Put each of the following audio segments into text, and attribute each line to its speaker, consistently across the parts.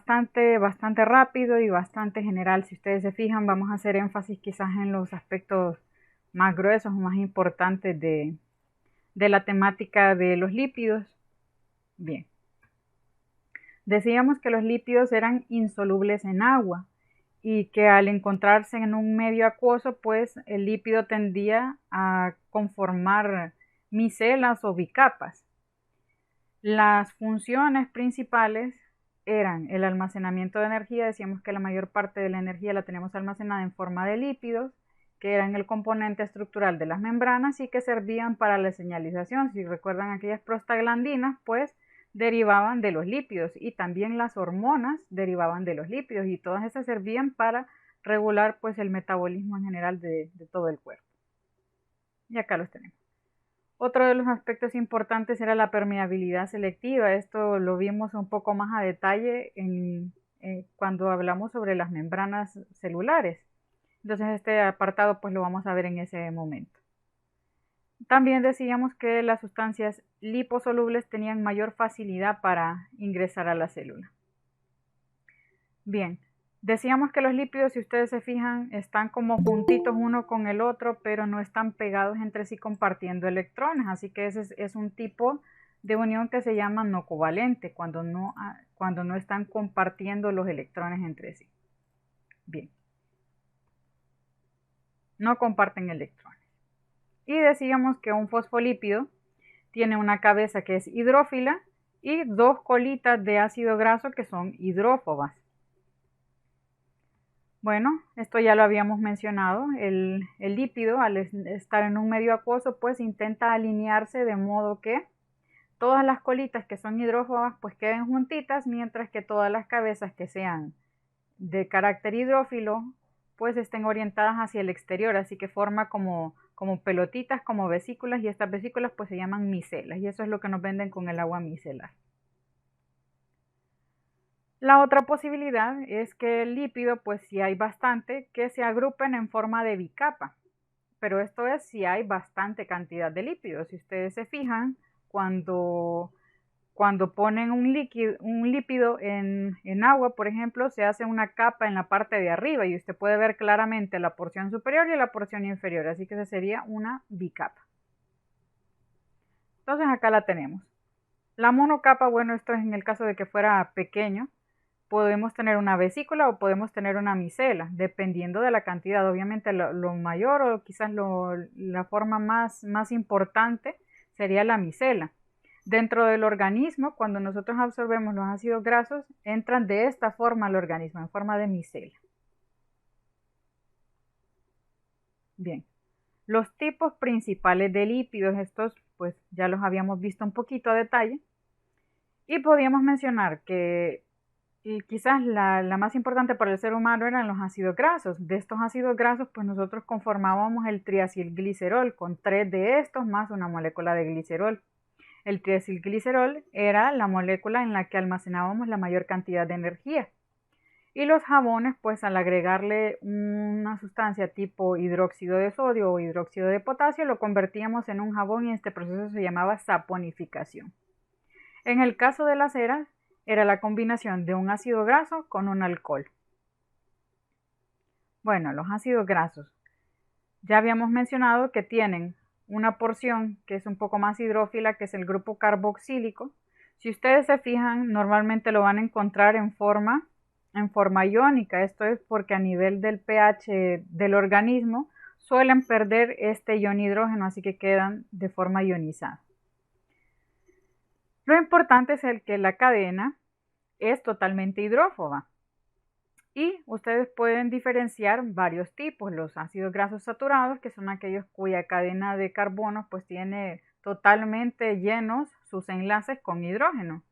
Speaker 1: bastante rápido y bastante general. Si ustedes se fijan, vamos a hacer énfasis quizás en los aspectos más gruesos o más importantes de la temática de los lípidos. Bien, decíamos que los lípidos eran insolubles en agua y que al encontrarse en un medio acuoso, pues el lípido tendía a conformar micelas o bicapas. Las funciones principales eran el almacenamiento de energía. Decíamos que la mayor parte de la energía la tenemos almacenada en forma de lípidos, que eran el componente estructural de las membranas y que servían para la señalización. Si recuerdan, aquellas prostaglandinas, pues derivaban de los lípidos, y también las hormonas derivaban de los lípidos, y todas esas servían para regular pues el metabolismo en general de todo el cuerpo. Y acá los tenemos. Otro de los aspectos importantes era la permeabilidad selectiva. Esto lo vimos un poco más a detalle cuando hablamos sobre las membranas celulares. Entonces este apartado pues lo vamos a ver en ese momento. También decíamos que las sustancias liposolubles tenían mayor facilidad para ingresar a la célula. Bien, decíamos que los lípidos, si ustedes se fijan, están como juntitos uno con el otro, pero no están pegados entre sí compartiendo electrones. Así que ese es un tipo de unión que se llama no covalente, cuando no están compartiendo los electrones entre sí. Bien, no comparten electrones. Y decíamos que un fosfolípido tiene una cabeza que es hidrófila y dos colitas de ácido graso que son hidrófobas. Bueno, esto ya lo habíamos mencionado. El lípido, al estar en un medio acuoso, pues intenta alinearse de modo que todas las colitas que son hidrófobas pues queden juntitas, mientras que todas las cabezas que sean de carácter hidrófilo pues estén orientadas hacia el exterior, así que forma como pelotitas, como vesículas, y estas vesículas pues se llaman micelas, y eso es lo que nos venden con el agua micelar. La otra posibilidad es que el lípido, pues si hay bastante, que se agrupen en forma de bicapa, pero esto es si hay bastante cantidad de lípidos. Si ustedes se fijan, cuando ponen un lípido en agua, por ejemplo, se hace una capa en la parte de arriba y usted puede ver claramente la porción superior y la porción inferior, así que esa sería una bicapa. Entonces acá la tenemos. La monocapa, bueno, esto es en el caso de que fuera pequeño. Podemos tener una vesícula o podemos tener una micela, dependiendo de la cantidad. Obviamente lo mayor o quizás la forma más importante sería la micela. Dentro del organismo, cuando nosotros absorbemos los ácidos grasos, entran de esta forma al organismo, en forma de micela. Bien, los tipos principales de lípidos, estos pues ya los habíamos visto un poquito a detalle, y podíamos mencionar que quizás la más importante para el ser humano eran los ácidos grasos. De estos ácidos grasos, pues nosotros conformábamos el triacilglicerol, con 3 de estos más una molécula de glicerol. El triacilglicerol era la molécula en la que almacenábamos la mayor cantidad de energía. Y los jabones, pues al agregarle una sustancia tipo hidróxido de sodio o hidróxido de potasio, lo convertíamos en un jabón, y este proceso se llamaba saponificación. En el caso de las ceras, era la combinación de un ácido graso con un alcohol. Bueno, los ácidos grasos. Ya habíamos mencionado que tienen una porción que es un poco más hidrófila, que es el grupo carboxílico. Si ustedes se fijan, normalmente lo van a encontrar en forma iónica. Esto es porque a nivel del pH del organismo suelen perder este ion hidrógeno, así que quedan de forma ionizada. Lo importante es que la cadena es totalmente hidrófoba. Y ustedes pueden diferenciar varios tipos: los ácidos grasos saturados, que son aquellos cuya cadena de carbonos pues tiene totalmente llenos sus enlaces con hidrógeno,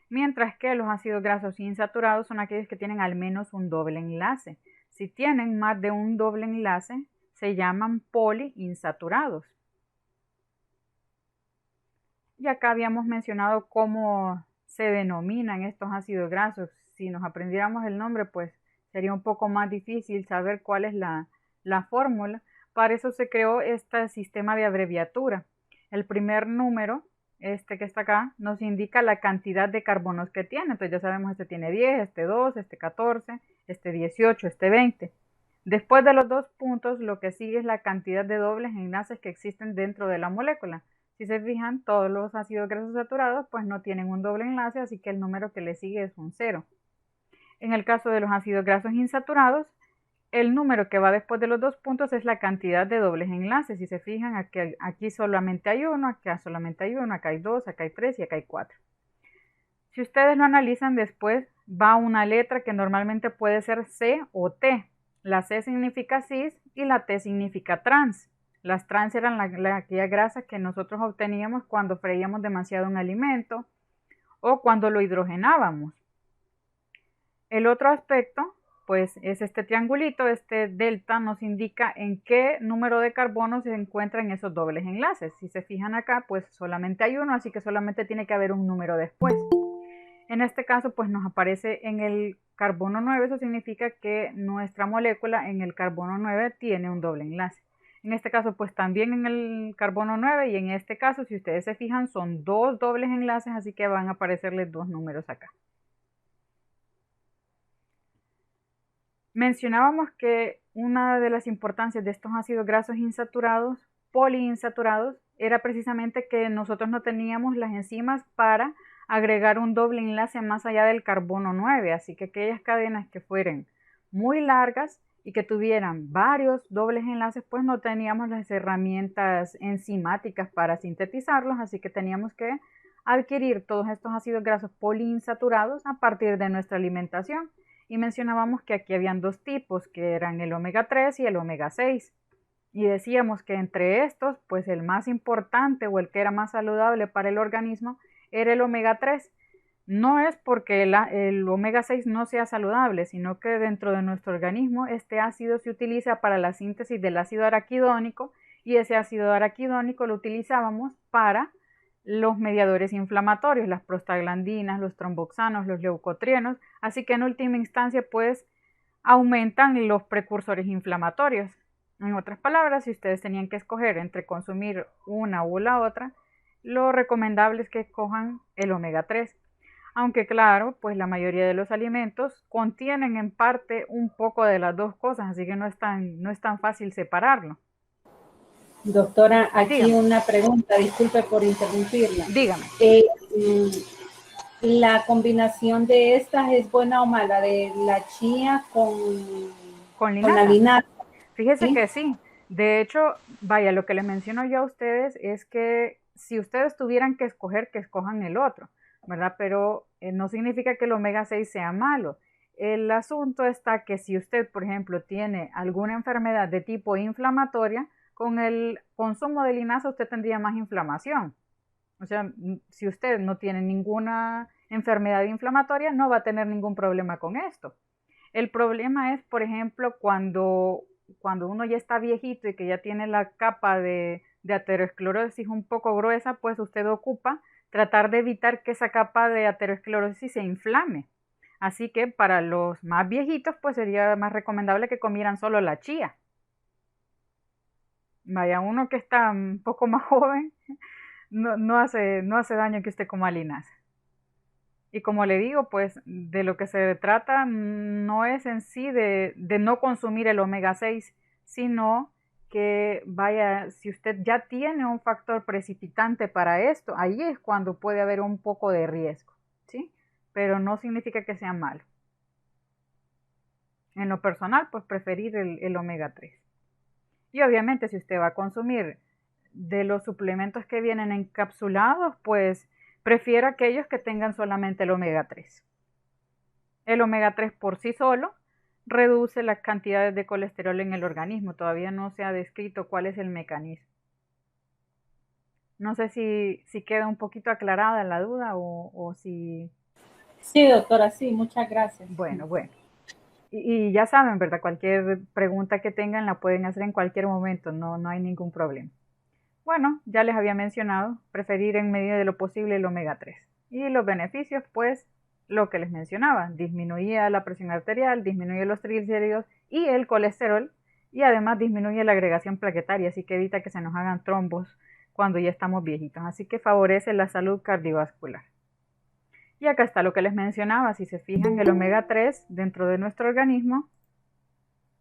Speaker 1: mientras que los ácidos grasos insaturados son aquellos que tienen al menos un doble enlace. Si tienen más de un doble enlace, se llaman poliinsaturados. Y acá habíamos mencionado cómo se denominan estos ácidos grasos. Si nos aprendiéramos el nombre, pues sería un poco más difícil saber cuál es la fórmula. Para eso se creó este sistema de abreviatura. El primer número este que está acá, nos indica la cantidad de carbonos que tiene. Entonces ya sabemos, este tiene 10, este 2, este 14, este 18, este 20. Después de los dos puntos, lo que sigue es la cantidad de dobles enlaces que existen dentro de la molécula. Si se fijan, todos los ácidos grasos saturados pues no tienen un doble enlace, así que el número que le sigue es un 0. En el caso de los ácidos grasos insaturados, el número que va después de los dos puntos es la cantidad de dobles enlaces. Si se fijan, aquí solamente hay uno, acá solamente hay uno, acá hay dos, acá hay tres y acá hay cuatro. Si ustedes lo analizan después, va una letra que normalmente puede ser C o T. La C significa cis y la T significa trans. Las trans eran aquella grasa que nosotros obteníamos cuando freíamos demasiado un alimento o cuando lo hidrogenábamos. El otro aspecto, pues es este triangulito, este delta nos indica en qué número de carbonos se encuentran esos dobles enlaces. Si se fijan acá, pues solamente hay uno, así que solamente tiene que haber un número después. En este caso, pues nos aparece en el carbono 9, eso significa que nuestra molécula en el carbono 9 tiene un doble enlace. En este caso, pues también en el carbono 9 y en este caso, si ustedes se fijan, son dos dobles enlaces, así que van a aparecerles dos números acá. Mencionábamos que una de las importancias de estos ácidos grasos insaturados, poliinsaturados, era precisamente que nosotros no teníamos las enzimas para agregar un doble enlace más allá del carbono 9, así que aquellas cadenas que fueran muy largas y que tuvieran varios dobles enlaces, pues no teníamos las herramientas enzimáticas para sintetizarlos, así que teníamos que adquirir todos estos ácidos grasos poliinsaturados a partir de nuestra alimentación. Y mencionábamos que aquí habían dos tipos, que eran el omega 3 y el omega 6. Y decíamos que entre estos, pues el más importante o el que era más saludable para el organismo era el omega 3. No es porque el omega 6 no sea saludable, sino que dentro de nuestro organismo este ácido se utiliza para la síntesis del ácido araquidónico y ese ácido araquidónico lo utilizábamos para los mediadores inflamatorios, las prostaglandinas, los tromboxanos, los leucotrienos, así que en última instancia pues aumentan los precursores inflamatorios. En otras palabras, si ustedes tenían que escoger entre consumir una u la otra, lo recomendable es que escojan el omega 3. Aunque claro, pues la mayoría de los alimentos contienen en parte un poco de las dos cosas, así que no es tan fácil separarlo.
Speaker 2: Doctora, aquí
Speaker 1: Dígame.
Speaker 2: una pregunta, disculpe por interrumpirla.
Speaker 1: Dígame.
Speaker 2: ¿La combinación de estas es buena o mala? De la chía
Speaker 1: con
Speaker 2: la
Speaker 1: linaza.
Speaker 2: linaza.
Speaker 1: Fíjese ¿sí? Que sí. De hecho, vaya, lo que les menciono yo a ustedes es que si ustedes tuvieran que escoger, que escojan el otro, ¿verdad? Pero no significa que el omega 6 sea malo. El asunto está que si usted, por ejemplo, tiene alguna enfermedad de tipo inflamatoria, con el consumo de linaza usted tendría más inflamación. O sea, si usted no tiene ninguna enfermedad inflamatoria, no va a tener ningún problema con esto. El problema es, por ejemplo, cuando uno ya está viejito y que ya tiene la capa de aterosclerosis un poco gruesa, pues usted ocupa tratar de evitar que esa capa de aterosclerosis se inflame. Así que para los más viejitos, pues sería más recomendable que comieran solo la chía. Vaya, uno que está un poco más joven, no hace daño que usted coma linaza. Y como le digo, pues de lo que se trata no es en sí de no consumir el omega 6, sino que vaya, si usted ya tiene un factor precipitante para esto, ahí es cuando puede haber un poco de riesgo, ¿sí? Pero no significa que sea malo. En lo personal, pues preferir el omega 3. Y obviamente si usted va a consumir de los suplementos que vienen encapsulados, pues prefiero aquellos que tengan solamente el omega 3. El omega 3 por sí solo reduce las cantidades de colesterol en el organismo. Todavía no se ha descrito cuál es el mecanismo. No sé si queda un poquito aclarada la duda o si...
Speaker 2: Sí, doctora, sí, muchas gracias.
Speaker 1: Bueno. Y ya saben, ¿verdad? Cualquier pregunta que tengan la pueden hacer en cualquier momento, no hay ningún problema. Bueno, ya les había mencionado, preferir en medida de lo posible el omega 3. Y los beneficios, pues, lo que les mencionaba, disminuía la presión arterial, disminuye los triglicéridos y el colesterol, y además disminuye la agregación plaquetaria, así que evita que se nos hagan trombos cuando ya estamos viejitos, así que favorece la salud cardiovascular. Y acá está lo que les mencionaba, si se fijan, el omega 3 dentro de nuestro organismo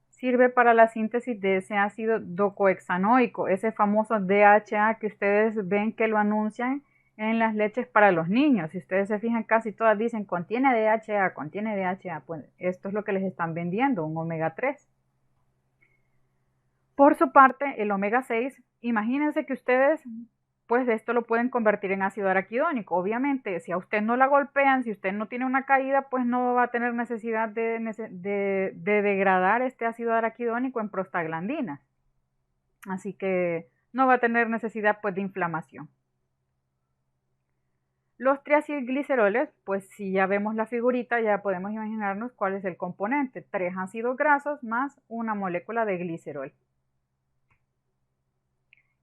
Speaker 1: sirve para la síntesis de ese ácido docohexanoico, ese famoso DHA que ustedes ven que lo anuncian en las leches para los niños. Si ustedes se fijan, casi todas dicen contiene DHA, contiene DHA. Pues esto es lo que les están vendiendo, un omega 3. Por su parte, el omega 6, imagínense que ustedes pues esto lo pueden convertir en ácido araquidónico. Obviamente, si a usted no la golpean, si usted no tiene una caída, pues no va a tener necesidad de degradar este ácido araquidónico en prostaglandinas. Así que no va a tener necesidad pues de inflamación. Los triacilgliceroles, pues si ya vemos la figurita, ya podemos imaginarnos cuál es el componente. 3 ácidos grasos más una molécula de glicerol.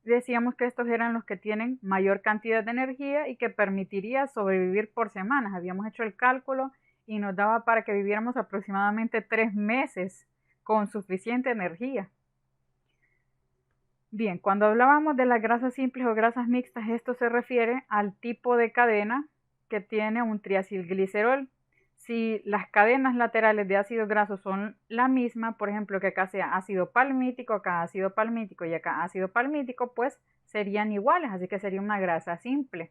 Speaker 1: Decíamos que estos eran los que tienen mayor cantidad de energía y que permitiría sobrevivir por semanas. Habíamos hecho el cálculo y nos daba para que viviéramos aproximadamente 3 meses con suficiente energía. Bien, cuando hablábamos de las grasas simples o grasas mixtas, esto se refiere al tipo de cadena que tiene un triacilglicerol. Si las cadenas laterales de ácidos grasos son la misma, por ejemplo, que acá sea ácido palmítico, acá ácido palmítico y acá ácido palmítico, pues serían iguales, así que sería una grasa simple.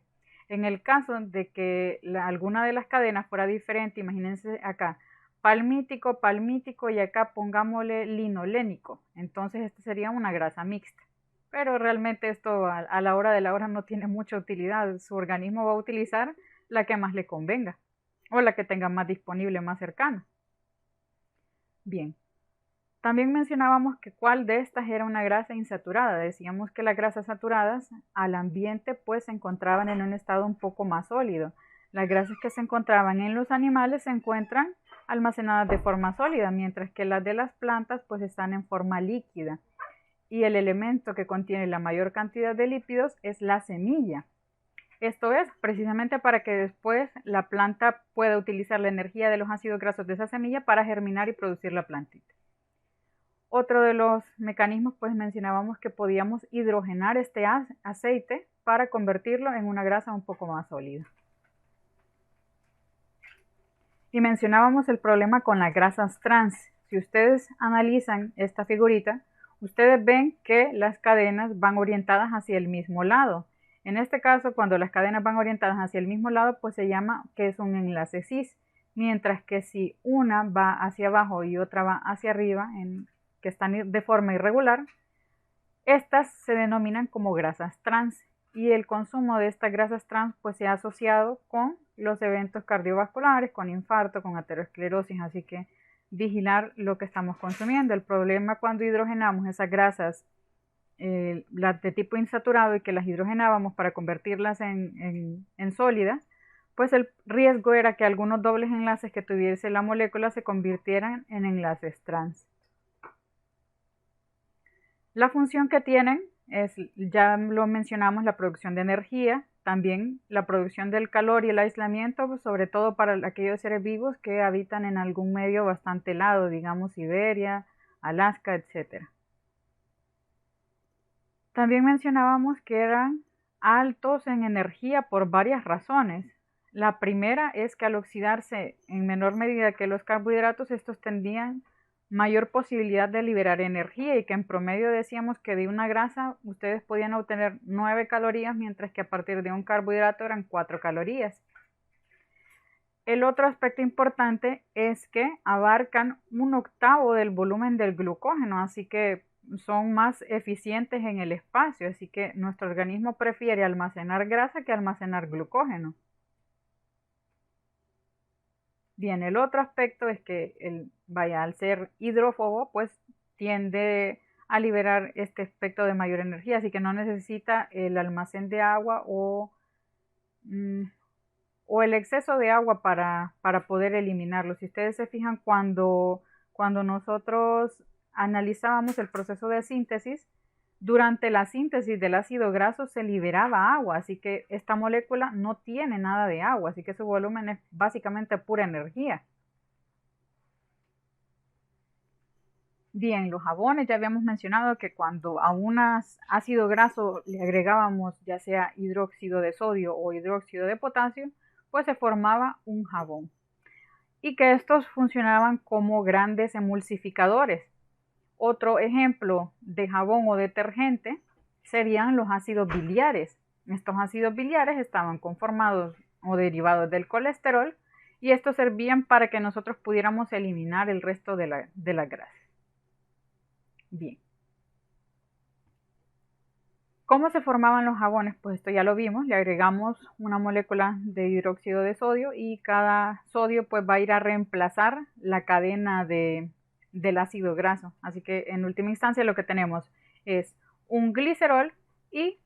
Speaker 1: En el caso de que alguna de las cadenas fuera diferente, imagínense acá, palmítico, palmítico y acá pongámosle linolénico, entonces esta sería una grasa mixta. Pero realmente esto a la hora de la hora no tiene mucha utilidad, su organismo va a utilizar la que más le convenga o la que tenga más disponible, más cercana. Bien, también mencionábamos que cuál de estas era una grasa insaturada. Decíamos que las grasas saturadas al ambiente pues se encontraban en un estado un poco más sólido. Las grasas que se encontraban en los animales se encuentran almacenadas de forma sólida, mientras que las de las plantas pues están en forma líquida. Y el elemento que contiene la mayor cantidad de lípidos es la semilla. Esto es precisamente para que después la planta pueda utilizar la energía de los ácidos grasos de esa semilla para germinar y producir la plantita. Otro de los mecanismos, pues mencionábamos que podíamos hidrogenar este aceite para convertirlo en una grasa un poco más sólida. Y mencionábamos el problema con las grasas trans. Si ustedes analizan esta figurita, ustedes ven que las cadenas van orientadas hacia el mismo lado. En este caso, cuando las cadenas van orientadas hacia el mismo lado, pues se llama que es un enlace cis, mientras que si una va hacia abajo y otra va hacia arriba, que están de forma irregular, estas se denominan como grasas trans y el consumo de estas grasas trans pues se ha asociado con los eventos cardiovasculares, con infarto, con aterosclerosis, así que vigilar lo que estamos consumiendo. El problema cuando hidrogenamos esas grasas las de tipo insaturado y que las hidrogenábamos para convertirlas en sólidas, pues el riesgo era que algunos dobles enlaces que tuviese la molécula se convirtieran en enlaces trans. La función que tienen es, ya lo mencionamos, la producción de energía, también la producción del calor y el aislamiento, sobre todo para aquellos seres vivos que habitan en algún medio bastante helado, digamos Siberia, Alaska, etc. También mencionábamos que eran altos en energía por varias razones. La primera es que al oxidarse en menor medida que los carbohidratos, estos tendrían mayor posibilidad de liberar energía y que en promedio decíamos que de una grasa ustedes podían obtener 9 calorías, mientras que a partir de un carbohidrato eran 4 calorías. El otro aspecto importante es que abarcan 1/8 del volumen del glucógeno, así que son más eficientes en el espacio, así que nuestro organismo prefiere almacenar grasa que almacenar glucógeno. Bien, el otro aspecto es que al ser hidrófobo, pues tiende a liberar este aspecto de mayor energía, así que no necesita el almacén de agua o el exceso de agua para poder eliminarlo. Si ustedes se fijan, cuando nosotros analizábamos el proceso de síntesis, durante la síntesis del ácido graso se liberaba agua, así que esta molécula no tiene nada de agua, así que su volumen es básicamente pura energía. Bien, los jabones ya habíamos mencionado que cuando a un ácido graso le agregábamos ya sea hidróxido de sodio o hidróxido de potasio, pues se formaba un jabón. Y que estos funcionaban como grandes emulsificadores. Otro ejemplo de jabón o detergente serían los ácidos biliares. Estos ácidos biliares estaban conformados o derivados del colesterol y estos servían para que nosotros pudiéramos eliminar el resto de la grasa. Bien. ¿Cómo se formaban los jabones? Pues esto ya lo vimos, le agregamos una molécula de hidróxido de sodio y cada sodio pues va a ir a reemplazar la cadena del ácido graso. Así que en última instancia lo que tenemos es un glicerol y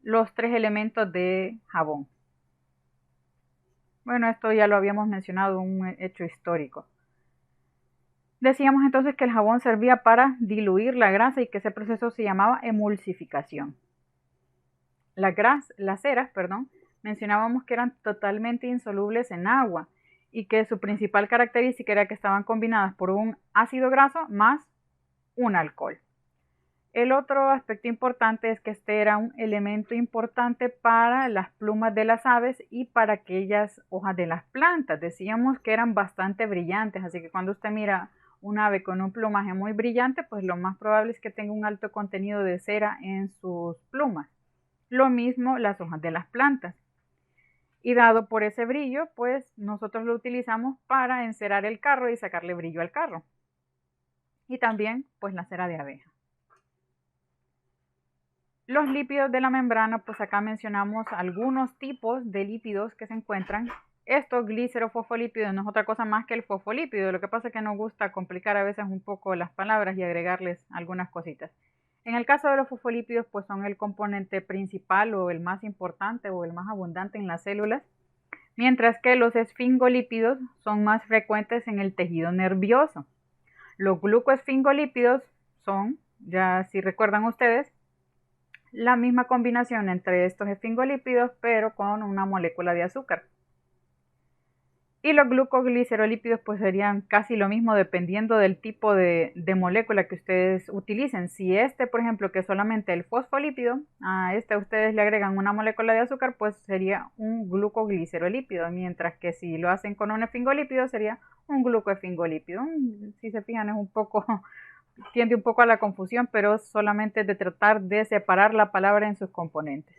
Speaker 1: los 3 elementos de jabón. Bueno, esto ya lo habíamos mencionado, un hecho histórico. Decíamos entonces que el jabón servía para diluir la grasa y que ese proceso se llamaba emulsificación. Las ceras, mencionábamos que eran totalmente insolubles en agua y que su principal característica era que estaban combinadas por un ácido graso más un alcohol. El otro aspecto importante es que este era un elemento importante para las plumas de las aves y para aquellas hojas de las plantas. Decíamos que eran bastante brillantes, así que cuando usted mira un ave con un plumaje muy brillante, pues lo más probable es que tenga un alto contenido de cera en sus plumas. Lo mismo las hojas de las plantas. Y dado por ese brillo, pues nosotros lo utilizamos para encerar el carro y sacarle brillo al carro. Y también, pues la cera de abeja. Los lípidos de la membrana, pues acá mencionamos algunos tipos de lípidos que se encuentran. Esto, glicerofosfolípido, no es otra cosa más que el fosfolípido. Lo que pasa es que nos gusta complicar a veces un poco las palabras y agregarles algunas cositas. En el caso de los fosfolípidos, pues son el componente principal o el más importante o el más abundante en las células, mientras que los esfingolípidos son más frecuentes en el tejido nervioso. Los glucoesfingolípidos son, ya si recuerdan ustedes, la misma combinación entre estos esfingolípidos, pero con una molécula de azúcar. Y los glucoglicerolípidos pues serían casi lo mismo dependiendo del tipo de molécula que ustedes utilicen. Si por ejemplo, que es solamente el fosfolípido, a ustedes le agregan una molécula de azúcar, pues sería un glucoglicerolípido, mientras que si lo hacen con un esfingolípido sería un glucoesfingolípido. Si se fijan es un poco, tiende un poco a la confusión, pero solamente de tratar de separar la palabra en sus componentes.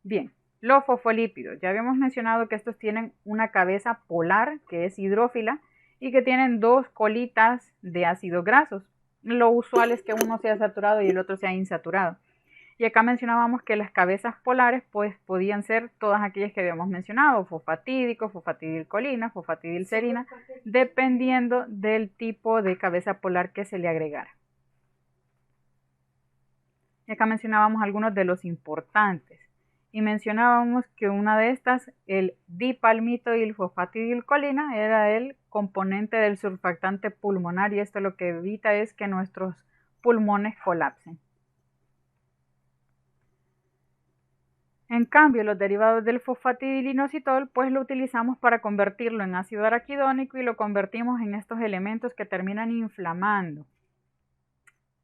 Speaker 1: Bien. Los fosfolípidos, ya habíamos mencionado que estos tienen una cabeza polar que es hidrófila y que tienen 2 colitas de ácidos grasos. Lo usual es que uno sea saturado y el otro sea insaturado. Y acá mencionábamos que las cabezas polares pues podían ser todas aquellas que habíamos mencionado, fosfatídico, fosfatidilcolina, fosfatidilserina, dependiendo del tipo de cabeza polar que se le agregara. Y acá mencionábamos algunos de los importantes. Y mencionábamos que una de estas, el dipalmitoilfosfatidilcolina, era el componente del surfactante pulmonar y esto lo que evita es que nuestros pulmones colapsen. En cambio, los derivados del fosfatidilinositol, pues lo utilizamos para convertirlo en ácido araquidónico y lo convertimos en estos elementos que terminan inflamando.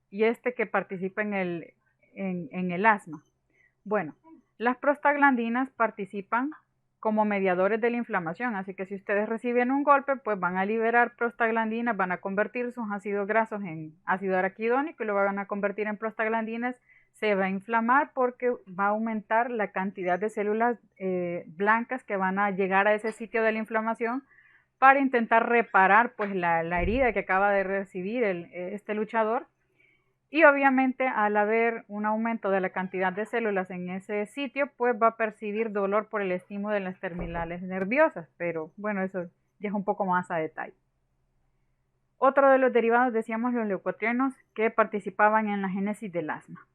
Speaker 1: Y que participa en el asma. Bueno. Las prostaglandinas participan como mediadores de la inflamación, así que si ustedes reciben un golpe, pues van a liberar prostaglandinas, van a convertir sus ácidos grasos en ácido araquidónico y lo van a convertir en prostaglandinas, se va a inflamar porque va a aumentar la cantidad de células blancas que van a llegar a ese sitio de la inflamación para intentar reparar pues la herida que acaba de recibir este luchador. Y obviamente al haber un aumento de la cantidad de células en ese sitio, pues va a percibir dolor por el estímulo de las terminales nerviosas, pero bueno, eso ya es un poco más a detalle. Otro de los derivados, decíamos los leucotrienos que participaban en la génesis del asma.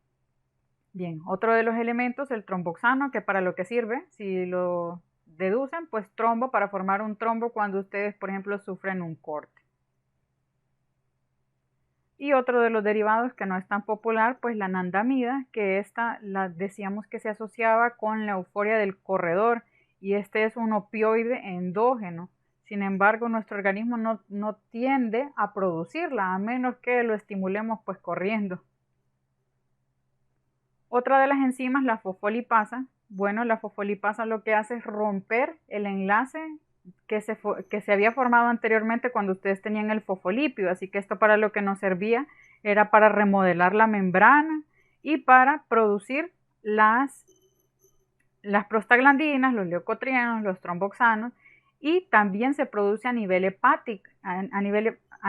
Speaker 1: Bien, otro de los elementos, el tromboxano, que para lo que sirve, si lo deducen, pues trombo para formar un trombo cuando ustedes, por ejemplo, sufren un corte. Y otro de los derivados que no es tan popular, pues la anandamida, que decíamos que se asociaba con la euforia del corredor y este es un opioide endógeno. Sin embargo, nuestro organismo no tiende a producirla, a menos que lo estimulemos pues corriendo. Otra de las enzimas, la fosfolipasa. Bueno, la fosfolipasa lo que hace es romper el enlace que se había formado anteriormente cuando ustedes tenían el fosfolípido. Así que esto para lo que nos servía era para remodelar la membrana y para producir las prostaglandinas, los leucotrienos, los tromboxanos, y también se produce a nivel hepático, a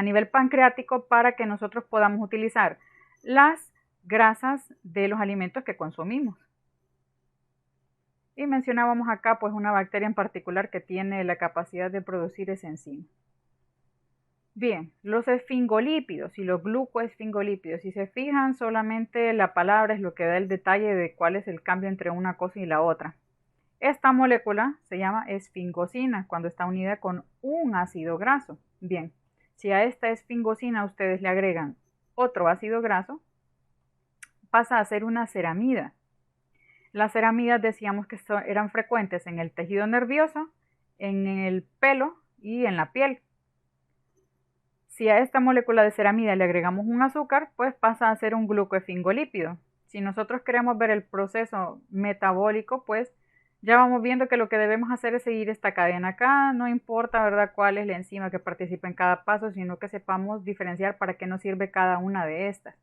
Speaker 1: nivel pancreático, para que nosotros podamos utilizar las grasas de los alimentos que consumimos. Y mencionábamos acá pues una bacteria en particular que tiene la capacidad de producir esa enzima. Bien, los esfingolípidos y los glucoesfingolípidos, si se fijan, solamente la palabra es lo que da el detalle de cuál es el cambio entre una cosa y la otra. Esta molécula se llama esfingosina cuando está unida con un ácido graso. Bien, si a esta esfingosina ustedes le agregan otro ácido graso, pasa a ser una ceramida. Las ceramidas decíamos que eran frecuentes en el tejido nervioso, en el pelo y en la piel. Si a esta molécula de ceramida le agregamos un azúcar, pues pasa a ser un glucoesfingolípido. Si nosotros queremos ver el proceso metabólico, pues ya vamos viendo que lo que debemos hacer es seguir esta cadena acá. No importa, ¿verdad?, cuál es la enzima que participa en cada paso, sino que sepamos diferenciar para qué nos sirve cada una de estas.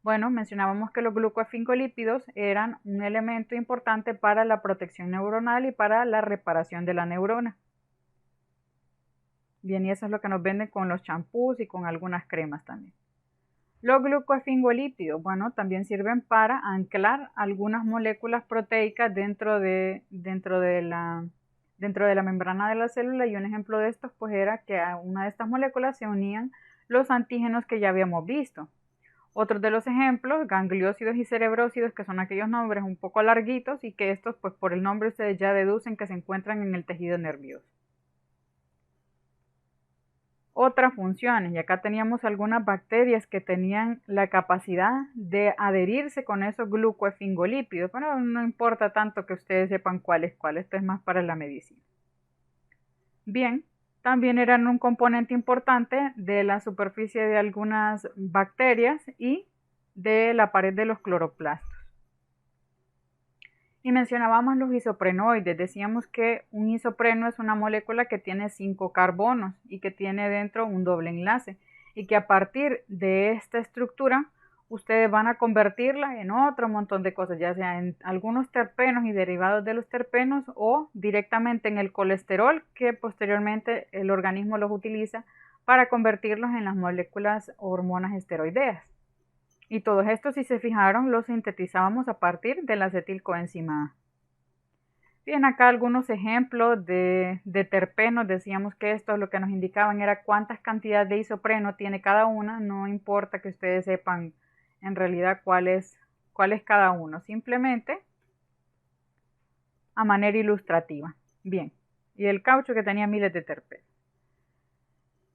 Speaker 1: Bueno, mencionábamos que los glucoesfingolípidos eran un elemento importante para la protección neuronal y para la reparación de la neurona. Bien, y eso es lo que nos venden con los champús y con algunas cremas también. Los glucoesfingolípidos, bueno, también sirven para anclar algunas moléculas proteicas dentro de la membrana de la célula, y un ejemplo de estos pues era que a una de estas moléculas se unían los antígenos que ya habíamos visto. Otros de los ejemplos, gangliósidos y cerebrósidos, que son aquellos nombres un poco larguitos y que estos pues por el nombre ustedes ya deducen que se encuentran en el tejido nervioso. Otras funciones, y acá teníamos algunas bacterias que tenían la capacidad de adherirse con esos glucoesfingolípidos, pero no importa tanto que ustedes sepan cuál, esto es más para la medicina. Bien, también eran un componente importante de la superficie de algunas bacterias y de la pared de los cloroplastos. Y mencionábamos los isoprenoides. Decíamos que un isopreno es una molécula que tiene 5 carbonos y que tiene dentro un doble enlace, y que a partir de esta estructura ustedes van a convertirla en otro montón de cosas, ya sea en algunos terpenos y derivados de los terpenos, o directamente en el colesterol, que posteriormente el organismo los utiliza para convertirlos en las moléculas o hormonas esteroideas. Y todos estos, si se fijaron, los sintetizábamos a partir de la acetilcoenzima A. Bien, acá algunos ejemplos de terpenos. Decíamos que esto lo que nos indicaban era cuántas cantidades de isopreno tiene cada una. No importa que ustedes sepan en realidad cuál es cada uno, simplemente a manera ilustrativa. Bien, y el caucho que tenía miles de terpenos.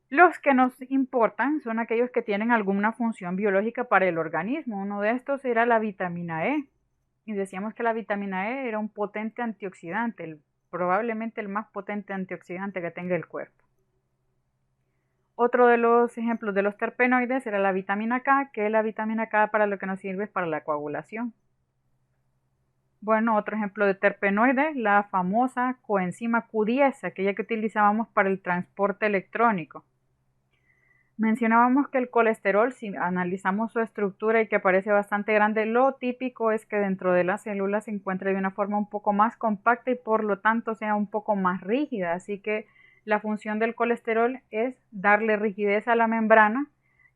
Speaker 1: Los que nos importan son aquellos que tienen alguna función biológica para el organismo. Uno de estos era la vitamina E. Y decíamos que la vitamina E era un potente antioxidante, probablemente el más potente antioxidante que tenga el cuerpo. Otro de los ejemplos de los terpenoides era la vitamina K, que la vitamina K para lo que nos sirve es para la coagulación. Bueno, otro ejemplo de terpenoide, la famosa coenzima Q10, aquella que utilizábamos para el transporte electrónico. Mencionábamos que el colesterol, si analizamos su estructura y que parece bastante grande, lo típico es que dentro de las células se encuentre de una forma un poco más compacta y por lo tanto sea un poco más rígida. Así que la función del colesterol es darle rigidez a la membrana,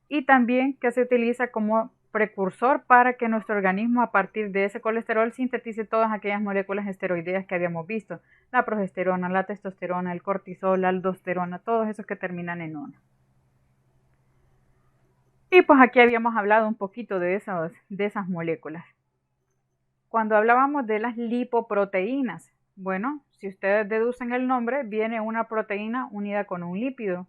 Speaker 1: y también que se utiliza como precursor para que nuestro organismo a partir de ese colesterol sintetice todas aquellas moléculas esteroideas que habíamos visto: la progesterona, la testosterona, el cortisol, la aldosterona, todos esos que terminan en ona. Y pues aquí habíamos hablado un poquito de esas moléculas. Cuando hablábamos de las lipoproteínas, bueno, si ustedes deducen el nombre, viene una proteína unida con un lípido.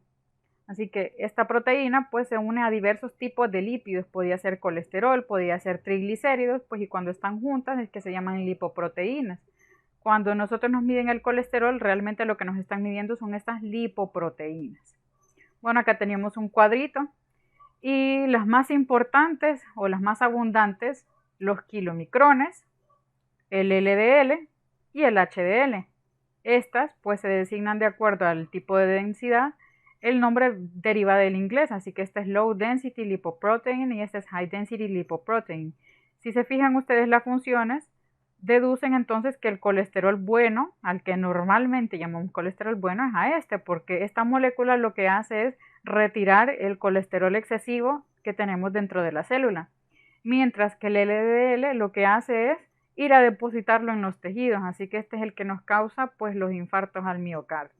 Speaker 1: Así que esta proteína pues se une a diversos tipos de lípidos. Podía ser colesterol, podía ser triglicéridos, pues y cuando están juntas es que se llaman lipoproteínas. Cuando nosotros nos miden el colesterol, realmente lo que nos están midiendo son estas lipoproteínas. Bueno, acá teníamos un cuadrito y las más importantes o las más abundantes, los kilomicrones, el LDL y el HDL. Estas pues se designan de acuerdo al tipo de densidad. El nombre deriva del inglés, así que este es Low Density Lipoprotein y este es High Density Lipoprotein. Si se fijan ustedes las funciones, deducen entonces que el colesterol bueno, al que normalmente llamamos colesterol bueno, es a este, porque esta molécula lo que hace es retirar el colesterol excesivo que tenemos dentro de la célula. Mientras que el LDL lo que hace es ir a depositarlo en los tejidos, así que este es el que nos causa pues los infartos al miocardio.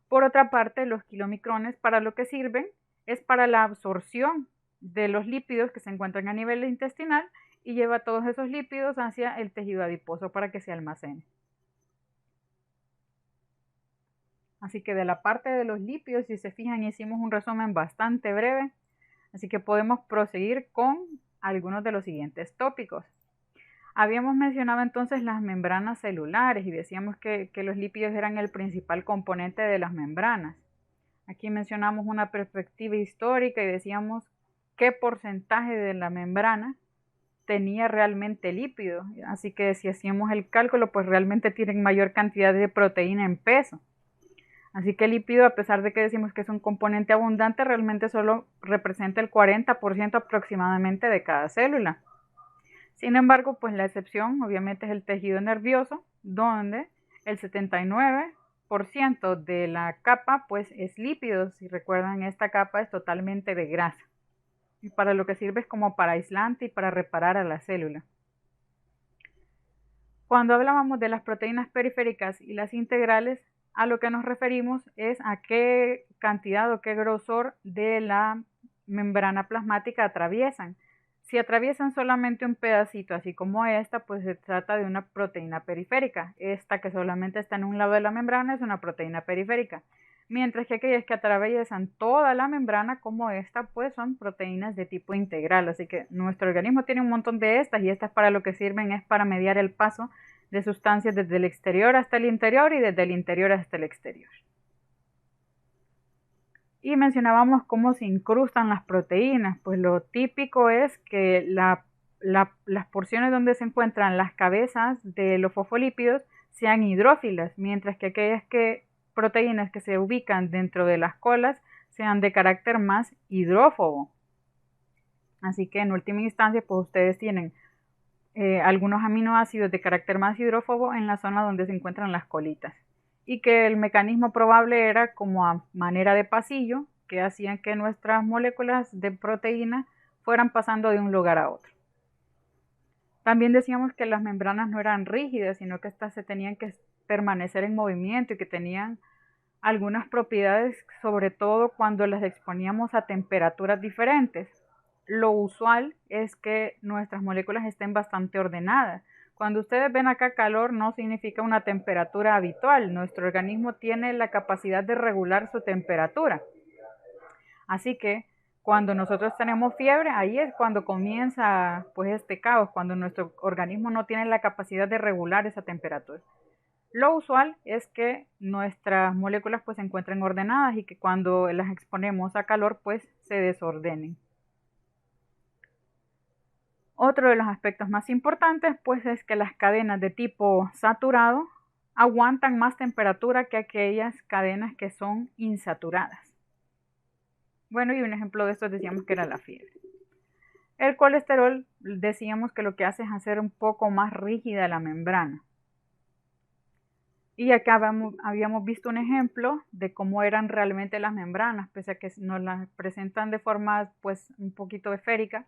Speaker 1: Por otra parte, los kilomicrones para lo que sirven es para la absorción de los lípidos que se encuentran a nivel intestinal y lleva todos esos lípidos hacia el tejido adiposo para que se almacene. Así que de la parte de los lípidos, si se fijan, hicimos un resumen bastante breve, así que podemos proseguir con algunos de los siguientes tópicos. Habíamos mencionado entonces las membranas celulares y decíamos que los lípidos eran el principal componente de las membranas. Aquí mencionamos una perspectiva histórica y decíamos qué porcentaje de la membrana tenía realmente lípido. Así que si hacíamos el cálculo, pues realmente tienen mayor cantidad de proteína en peso. Así que el lípido, a pesar de que decimos que es un componente abundante, realmente solo representa el 40% aproximadamente de cada célula. Sin embargo, pues la excepción obviamente es el tejido nervioso, donde el 79% de la capa pues es lípido. Si recuerdan, esta capa es totalmente de grasa. Y para lo que sirve es como para aislante y para reparar a la célula. Cuando hablábamos de las proteínas periféricas y las integrales, a lo que nos referimos es a qué cantidad o qué grosor de la membrana plasmática atraviesan. Si atraviesan solamente un pedacito, así como esta, pues se trata de una proteína periférica. Esta que solamente está en un lado de la membrana es una proteína periférica. Mientras que aquellas que atraviesan toda la membrana, como esta, pues son proteínas de tipo integral. Así que nuestro organismo tiene un montón de estas y estas para lo que sirven es para mediar el paso de sustancias desde el exterior hasta el interior y desde el interior hasta el exterior. Y mencionábamos cómo se incrustan las proteínas, pues lo típico es que las porciones donde se encuentran las cabezas de los fosfolípidos sean hidrófilas, mientras que aquellas proteínas que se ubican dentro de las colas sean de carácter más hidrófobo. Así que en última instancia, pues ustedes tienen algunos aminoácidos de carácter más hidrófobo en la zona donde se encuentran las colitas. Y que el mecanismo probable era como a manera de pasillo que hacían que nuestras moléculas de proteína fueran pasando de un lugar a otro. También decíamos que las membranas no eran rígidas, sino que estas se tenían que permanecer en movimiento y que tenían algunas propiedades, sobre todo cuando las exponíamos a temperaturas diferentes. Lo usual es que nuestras moléculas estén bastante ordenadas. Cuando ustedes ven acá calor, no significa una temperatura habitual. Nuestro organismo tiene la capacidad de regular su temperatura. Así que cuando nosotros tenemos fiebre, ahí es cuando comienza pues este caos, cuando nuestro organismo no tiene la capacidad de regular esa temperatura. Lo usual es que nuestras moléculas pues se encuentren ordenadas y que cuando las exponemos a calor pues se desordenen. Otro de los aspectos más importantes pues es que las cadenas de tipo saturado aguantan más temperatura que aquellas cadenas que son insaturadas. Bueno, y un ejemplo de esto decíamos que era la fiebre. El colesterol decíamos que lo que hace es hacer un poco más rígida la membrana. Y acá habíamos visto un ejemplo de cómo eran realmente las membranas, pese a que nos las presentan de forma pues un poquito esférica.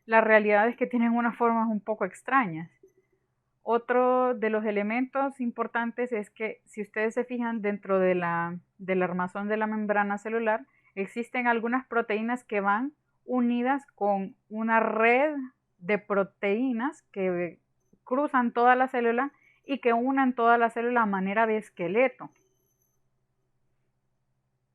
Speaker 1: La realidad es que tienen unas formas un poco extrañas. Otro de los elementos importantes es que si ustedes se fijan dentro del armazón de la membrana celular, existen algunas proteínas que van unidas con una red de proteínas que cruzan toda la célula y que unen toda la célula a manera de esqueleto.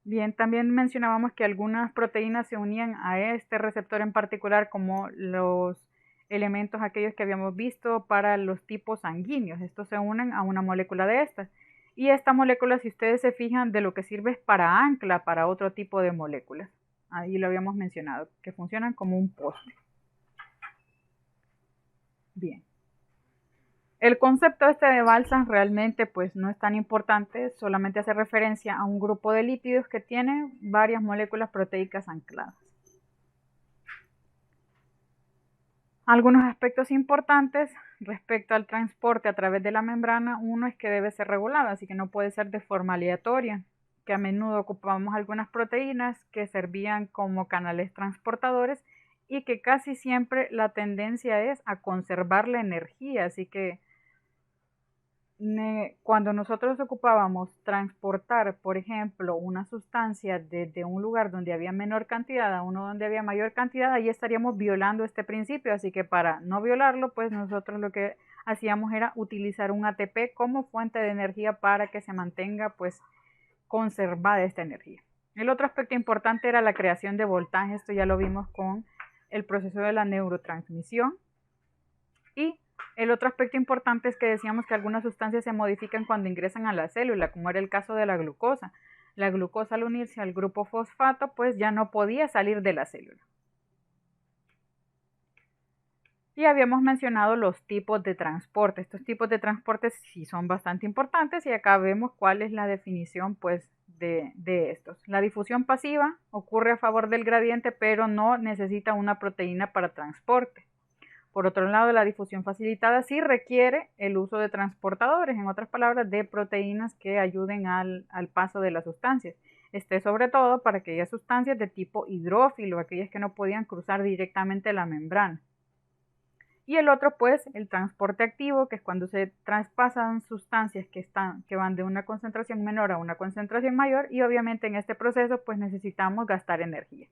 Speaker 1: Bien, también mencionábamos que algunas proteínas se unían a este receptor en particular, como los elementos aquellos que habíamos visto para los tipos sanguíneos. Estos se unen a una molécula de estas. Y esta molécula, si ustedes se fijan, de lo que sirve es para ancla para otro tipo de moléculas. Ahí lo habíamos mencionado, que funcionan como un poste. Bien. El concepto este de balsas realmente pues no es tan importante, solamente hace referencia a un grupo de lípidos que tiene varias moléculas proteicas ancladas. Algunos aspectos importantes respecto al transporte a través de la membrana, uno es que debe ser regulado, así que no puede ser de forma aleatoria, que a menudo ocupamos algunas proteínas que servían como canales transportadores y que casi siempre la tendencia es a conservar la energía, así que cuando nosotros ocupábamos transportar, por ejemplo, una sustancia desde un lugar donde había menor cantidad a uno donde había mayor cantidad, ahí estaríamos violando este principio, así que para no violarlo, pues nosotros lo que hacíamos era utilizar un ATP como fuente de energía para que se mantenga pues conservada esta energía. El otro aspecto importante era la creación de voltaje, esto ya lo vimos con el proceso de la neurotransmisión. Y el otro aspecto importante es que decíamos que algunas sustancias se modifican cuando ingresan a la célula, como era el caso de la glucosa. La glucosa al unirse al grupo fosfato, pues ya no podía salir de la célula. Y habíamos mencionado los tipos de transporte. Estos tipos de transporte sí son bastante importantes y acá vemos cuál es la definición pues, de estos. La difusión pasiva ocurre a favor del gradiente, pero no necesita una proteína para transporte. Por otro lado, la difusión facilitada sí requiere el uso de transportadores, en otras palabras, de proteínas que ayuden al paso de las sustancias. Sobre todo para aquellas sustancias de tipo hidrófilo, aquellas que no podían cruzar directamente la membrana. Y el otro, pues, el transporte activo, que es cuando se traspasan sustancias que van de una concentración menor a una concentración mayor, y obviamente en este proceso, pues necesitamos gastar energía.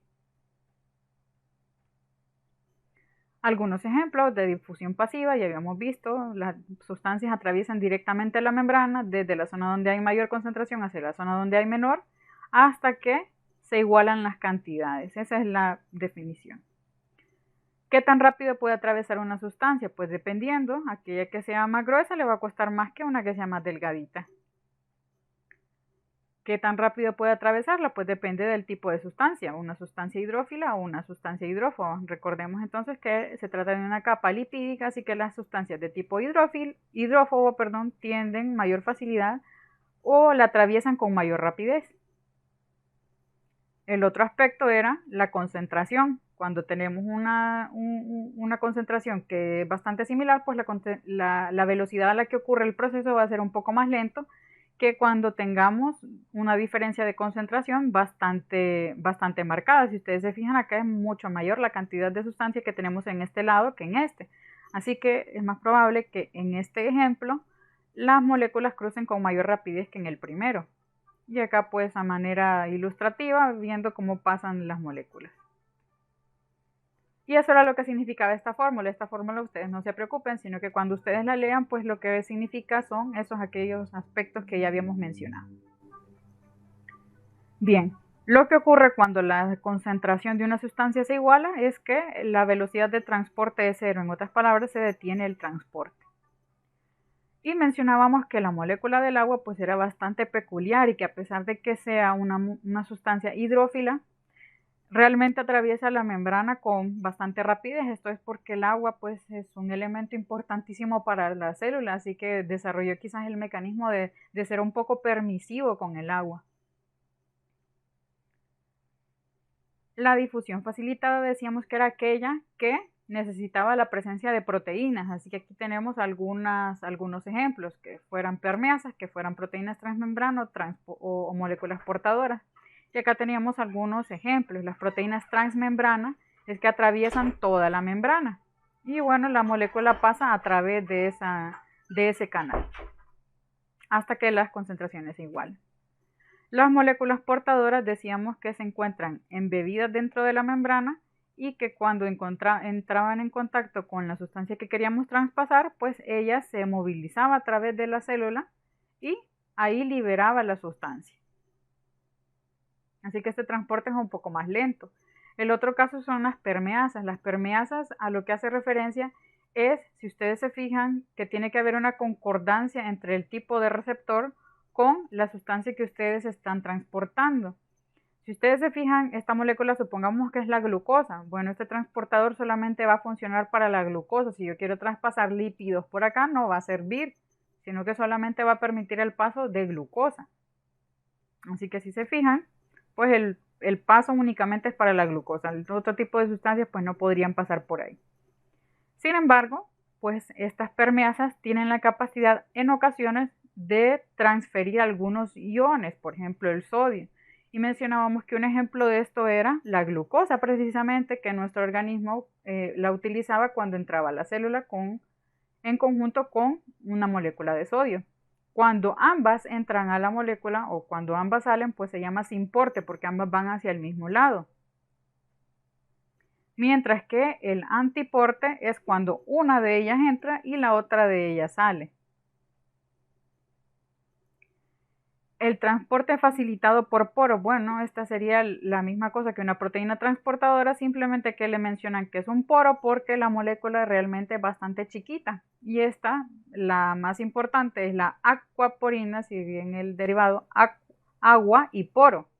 Speaker 1: Algunos ejemplos de difusión pasiva, ya habíamos visto, las sustancias atraviesan directamente la membrana desde la zona donde hay mayor concentración hacia la zona donde hay menor, hasta que se igualan las cantidades. Esa es la definición. ¿Qué tan rápido puede atravesar una sustancia? Pues dependiendo, aquella que sea más gruesa le va a costar más que una que sea más delgadita. ¿Qué tan rápido puede atravesarla? Pues depende del tipo de sustancia, una sustancia hidrófila o una sustancia hidrófoba. Recordemos entonces que se trata de una capa lipídica, así que las sustancias de tipo hidrófobo tienden mayor facilidad o la atraviesan con mayor rapidez. El otro aspecto era la concentración. Cuando tenemos una concentración que es bastante similar, pues la velocidad a la que ocurre el proceso va a ser un poco más lento que cuando tengamos una diferencia de concentración bastante marcada. Si ustedes se fijan, acá es mucho mayor la cantidad de sustancia que tenemos en este lado que en este. Así que es más probable que en este ejemplo las moléculas crucen con mayor rapidez que en el primero. Y acá pues a manera ilustrativa, viendo cómo pasan las moléculas. Y eso era lo que significaba esta fórmula. Esta fórmula ustedes no se preocupen, sino que cuando ustedes la lean, pues lo que significa son aquellos aspectos que ya habíamos mencionado. Bien, lo que ocurre cuando la concentración de una sustancia se iguala es que la velocidad de transporte es cero. En otras palabras, se detiene el transporte. Y mencionábamos que la molécula del agua pues era bastante peculiar y que a pesar de que sea una sustancia hidrófila, realmente atraviesa la membrana con bastante rapidez. Esto es porque el agua pues es un elemento importantísimo para la célula, así que desarrolló quizás el mecanismo de ser un poco permisivo con el agua. La difusión facilitada decíamos que era aquella que necesitaba la presencia de proteínas, así que aquí tenemos algunos ejemplos, que fueran permeasas, que fueran proteínas transmembrana o moléculas portadoras. Y acá teníamos algunos ejemplos. Las proteínas transmembrana es que atraviesan toda la membrana. Y bueno, la molécula pasa a través de ese canal hasta que las concentraciones se igualen. Las moléculas portadoras decíamos que se encuentran embebidas dentro de la membrana y que cuando entraban en contacto con la sustancia que queríamos traspasar, pues ella se movilizaba a través de la célula y ahí liberaba la sustancia. Así que este transporte es un poco más lento. El otro caso son las permeasas. Las permeasas a lo que hace referencia es, si ustedes se fijan, que tiene que haber una concordancia entre el tipo de receptor con la sustancia que ustedes están transportando. Si ustedes se fijan, esta molécula supongamos que es la glucosa. Bueno, este transportador solamente va a funcionar para la glucosa. Si yo quiero traspasar lípidos por acá, no va a servir, sino que solamente va a permitir el paso de glucosa. Así que si se fijan, pues el paso únicamente es para la glucosa. El otro tipo de sustancias pues no podrían pasar por ahí. Sin embargo, pues estas permeasas tienen la capacidad en ocasiones de transferir algunos iones, por ejemplo el sodio. Y mencionábamos que un ejemplo de esto era la glucosa, precisamente, que nuestro organismo la utilizaba cuando entraba a la célula en conjunto con una molécula de sodio. Cuando ambas entran a la molécula o cuando ambas salen, pues se llama simporte porque ambas van hacia el mismo lado. Mientras que el antiporte es cuando una de ellas entra y la otra de ellas sale. El transporte facilitado por poros, bueno, esta sería la misma cosa que una proteína transportadora, simplemente que le mencionan que es un poro porque la molécula es realmente bastante chiquita. Y esta, la más importante, es la aquaporina, si bien el derivado agua y poro.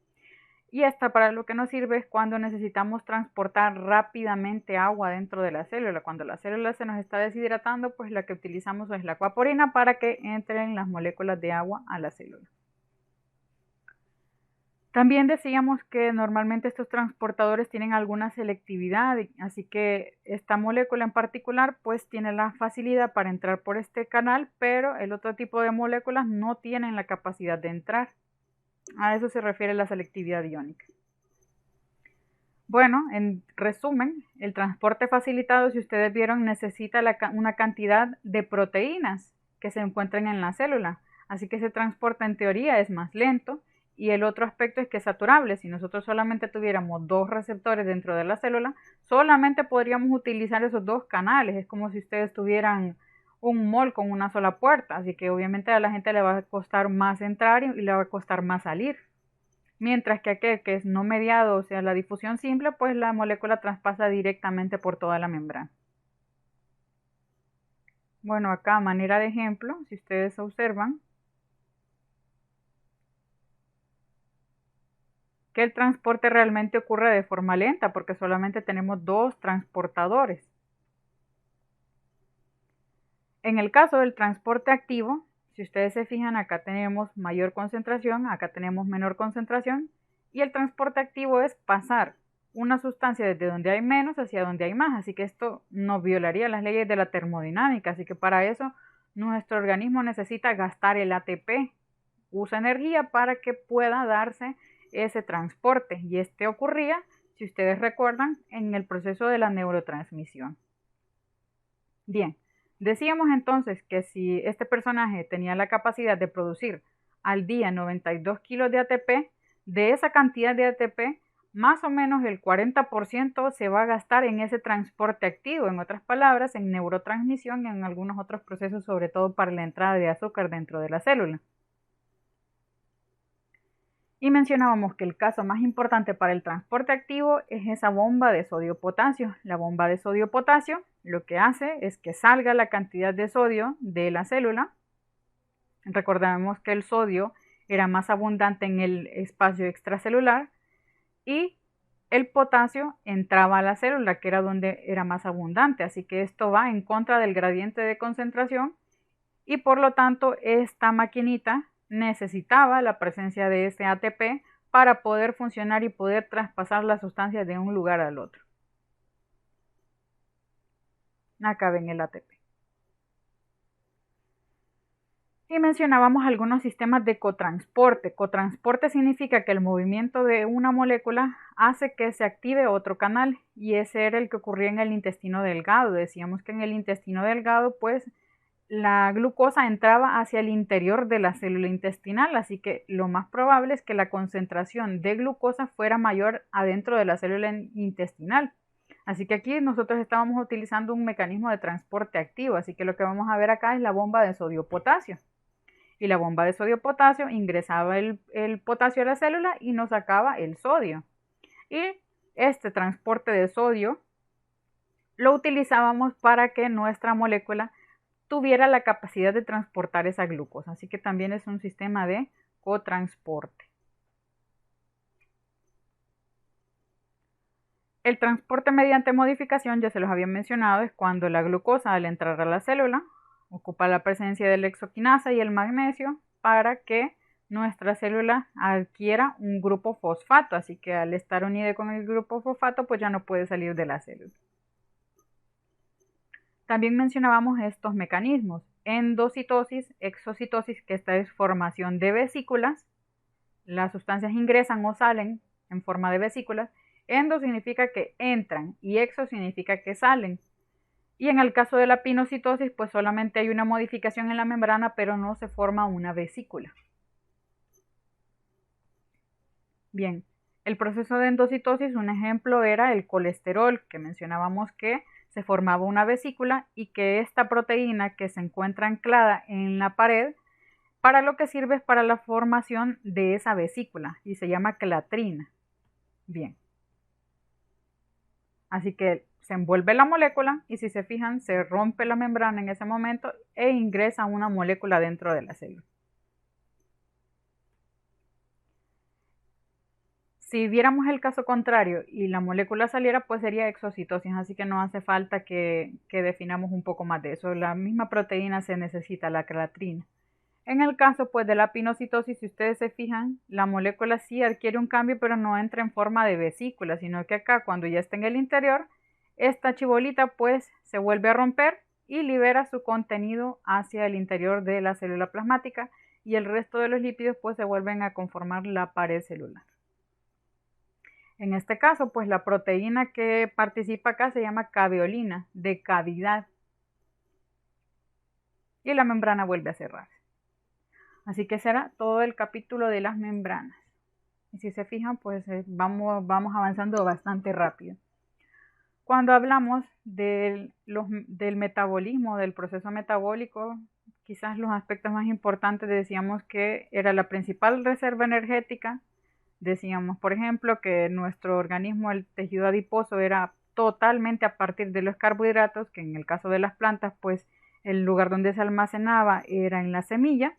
Speaker 1: Y esta para lo que nos sirve es cuando necesitamos transportar rápidamente agua dentro de la célula. Cuando la célula se nos está deshidratando, pues la que utilizamos es la aquaporina para que entren las moléculas de agua a la célula. También decíamos que normalmente estos transportadores tienen alguna selectividad, así que esta molécula en particular pues tiene la facilidad para entrar por este canal, pero el otro tipo de moléculas no tienen la capacidad de entrar. A eso se refiere la selectividad iónica. Bueno, en resumen, el transporte facilitado, si ustedes vieron, necesita una cantidad de proteínas que se encuentran en la célula, así que ese transporte en teoría es más lento. Y el otro aspecto es que es saturable. Si nosotros solamente tuviéramos dos receptores dentro de la célula, solamente podríamos utilizar esos dos canales. Es como si ustedes tuvieran un mall con una sola puerta. Así que obviamente a la gente le va a costar más entrar y le va a costar más salir. Mientras que aquel que es no mediado, o sea, la difusión simple, pues la molécula traspasa directamente por toda la membrana. Bueno, acá a manera de ejemplo, si ustedes observan, que el transporte realmente ocurre de forma lenta porque solamente tenemos dos transportadores. En el caso del transporte activo, si ustedes se fijan, acá tenemos mayor concentración, acá tenemos menor concentración, y el transporte activo es pasar una sustancia desde donde hay menos hacia donde hay más, así que esto no violaría las leyes de la termodinámica, así que para eso nuestro organismo necesita gastar el ATP, usa energía para que pueda darse ese transporte, y este ocurría, si ustedes recuerdan, en el proceso de la neurotransmisión. Bien, decíamos entonces que si este personaje tenía la capacidad de producir al día 92 kilos de ATP, de esa cantidad de ATP, más o menos el 40% se va a gastar en ese transporte activo, en otras palabras, en neurotransmisión y en algunos otros procesos, sobre todo para la entrada de azúcar dentro de la célula. Y mencionábamos que el caso más importante para el transporte activo es esa bomba de sodio-potasio. La bomba de sodio-potasio lo que hace es que salga la cantidad de sodio de la célula. Recordemos que el sodio era más abundante en el espacio extracelular y el potasio entraba a la célula, que era donde era más abundante. Así que esto va en contra del gradiente de concentración y por lo tanto esta maquinita necesitaba la presencia de este ATP para poder funcionar y poder traspasar la sustancia de un lugar al otro. Acá ven el ATP. Y mencionábamos algunos sistemas de cotransporte. Cotransporte significa que el movimiento de una molécula hace que se active otro canal y ese era el que ocurría en el intestino delgado. Decíamos que en el intestino delgado pues la glucosa entraba hacia el interior de la célula intestinal, así que lo más probable es que la concentración de glucosa fuera mayor adentro de la célula intestinal. Así que aquí nosotros estábamos utilizando un mecanismo de transporte activo, así que lo que vamos a ver acá es la bomba de sodio-potasio. Y la bomba de sodio-potasio ingresaba el potasio a la célula y nos sacaba el sodio. Y este transporte de sodio lo utilizábamos para que nuestra molécula tuviera la capacidad de transportar esa glucosa. Así que también es un sistema de cotransporte. El transporte mediante modificación, ya se los había mencionado, es cuando la glucosa al entrar a la célula ocupa la presencia de la hexoquinasa y el magnesio para que nuestra célula adquiera un grupo fosfato. Así que al estar unida con el grupo fosfato, pues ya no puede salir de la célula. También mencionábamos estos mecanismos: endocitosis, exocitosis, que esta es formación de vesículas. Las sustancias ingresan o salen en forma de vesículas. Endo significa que entran y exo significa que salen. Y en el caso de la pinocitosis, pues solamente hay una modificación en la membrana, pero no se forma una vesícula. Bien, el proceso de endocitosis, un ejemplo era el colesterol, que mencionábamos que se formaba una vesícula y que esta proteína que se encuentra anclada en la pared, para lo que sirve es para la formación de esa vesícula y se llama clatrina. Bien. Así que se envuelve la molécula y si se fijan se rompe la membrana en ese momento e ingresa una molécula dentro de la célula. Si viéramos el caso contrario y la molécula saliera, pues sería exocitosis, así que no hace falta que definamos un poco más de eso. La misma proteína se necesita, la clatrina. En el caso pues de la pinocitosis, si ustedes se fijan, la molécula sí adquiere un cambio, pero no entra en forma de vesícula, sino que acá cuando ya está en el interior, esta chibolita pues se vuelve a romper y libera su contenido hacia el interior de la célula plasmática y el resto de los lípidos pues se vuelven a conformar la pared celular. En este caso pues la proteína que participa acá se llama caveolina, de cavidad, y la membrana vuelve a cerrarse. Así que será todo el capítulo de las membranas. Y si se fijan, pues vamos avanzando bastante rápido. Cuando hablamos del metabolismo, del proceso metabólico, quizás los aspectos más importantes decíamos que era la principal reserva energética. Decíamos, por ejemplo, que nuestro organismo, el tejido adiposo, era totalmente a partir de los carbohidratos, que en el caso de las plantas, pues el lugar donde se almacenaba era en la semilla.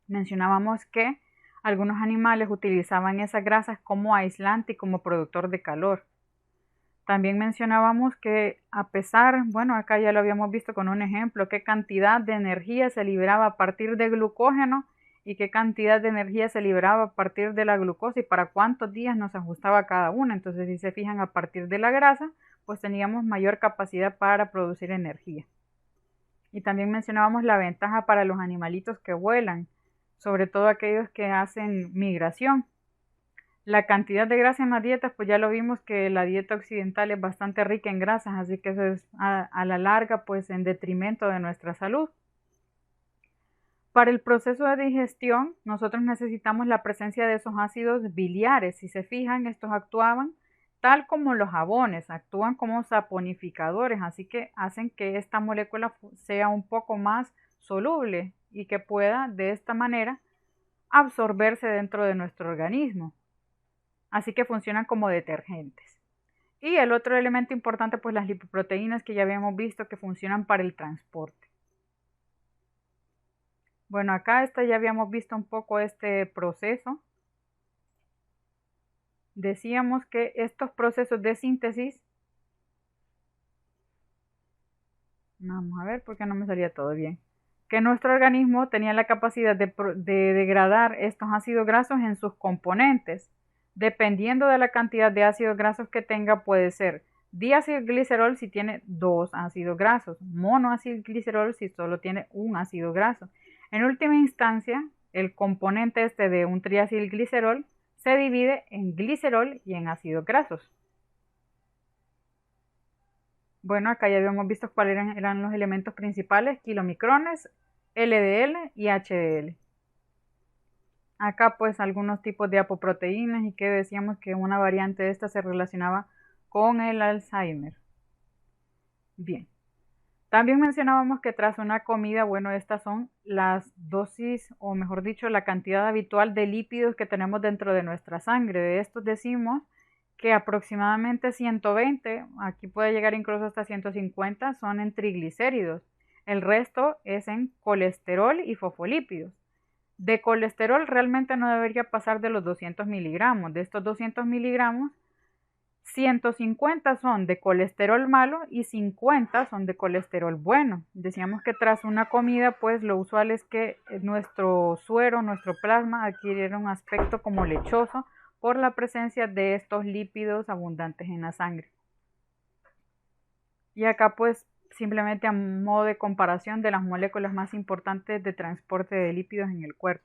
Speaker 1: Mencionábamos que algunos animales utilizaban esas grasas como aislante y como productor de calor. También mencionábamos que a pesar, bueno, acá ya lo habíamos visto con un ejemplo, qué cantidad de energía se liberaba a partir de glucógeno y qué cantidad de energía se liberaba a partir de la glucosa y para cuántos días nos ajustaba cada una. Entonces, si se fijan, a partir de la grasa, pues teníamos mayor capacidad para producir energía. Y también mencionábamos la ventaja para los animalitos que vuelan, sobre todo aquellos que hacen migración. La cantidad de grasa en las dietas, pues ya lo vimos que la dieta occidental es bastante rica en grasas, así que eso es a la larga pues en detrimento de nuestra salud. Para el proceso de digestión, nosotros necesitamos la presencia de esos ácidos biliares. Si se fijan, estos actuaban tal como los jabones, actúan como saponificadores, así que hacen que esta molécula sea un poco más soluble y que pueda de esta manera absorberse dentro de nuestro organismo. Así que funcionan como detergentes. Y el otro elemento importante, pues las lipoproteínas que ya habíamos visto que funcionan para el transporte. Bueno, acá ya habíamos visto un poco este proceso. Decíamos que estos procesos de síntesis, vamos a ver porque no me salía todo bien, que nuestro organismo tenía la capacidad de degradar estos ácidos grasos en sus componentes. Dependiendo de la cantidad de ácidos grasos que tenga, puede ser diacilglicerol si tiene 2 ácidos grasos, monoacilglicerol si solo tiene un ácido graso. En última instancia, el componente de un triacilglicerol se divide en glicerol y en ácidos grasos. Bueno, acá ya habíamos visto cuáles eran los elementos principales: kilomicrones, LDL y HDL. Acá pues algunos tipos de apoproteínas y que decíamos que una variante de esta se relacionaba con el Alzheimer. Bien. También mencionábamos que tras una comida, bueno, estas son las dosis, o mejor dicho, la cantidad habitual de lípidos que tenemos dentro de nuestra sangre. De estos decimos que aproximadamente 120, aquí puede llegar incluso hasta 150, son en triglicéridos. El resto es en colesterol y fosfolípidos. De colesterol realmente no debería pasar de los 200 miligramos. De estos 200 miligramos, 150 son de colesterol malo y 50 son de colesterol bueno. Decíamos que tras una comida, pues lo usual es que nuestro suero, nuestro plasma adquiriera un aspecto como lechoso por la presencia de estos lípidos abundantes en la sangre. Y acá pues simplemente a modo de comparación de las moléculas más importantes de transporte de lípidos en el cuerpo.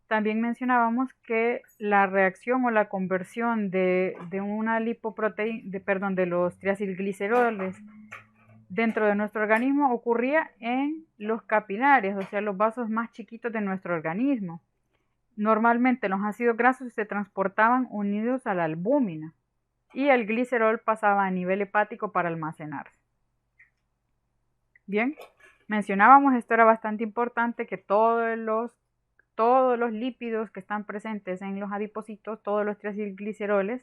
Speaker 1: También mencionábamos que la reacción o la conversión de una lipoproteína, de los triacilgliceroles dentro de nuestro organismo ocurría en los capilares, o sea, los vasos más chiquitos de nuestro organismo. Normalmente los ácidos grasos se transportaban unidos a la albúmina y el glicerol pasaba a nivel hepático para almacenarse. Bien, mencionábamos, esto era bastante importante, que todos los lípidos que están presentes en los adipocitos, todos los triacilgliceroles,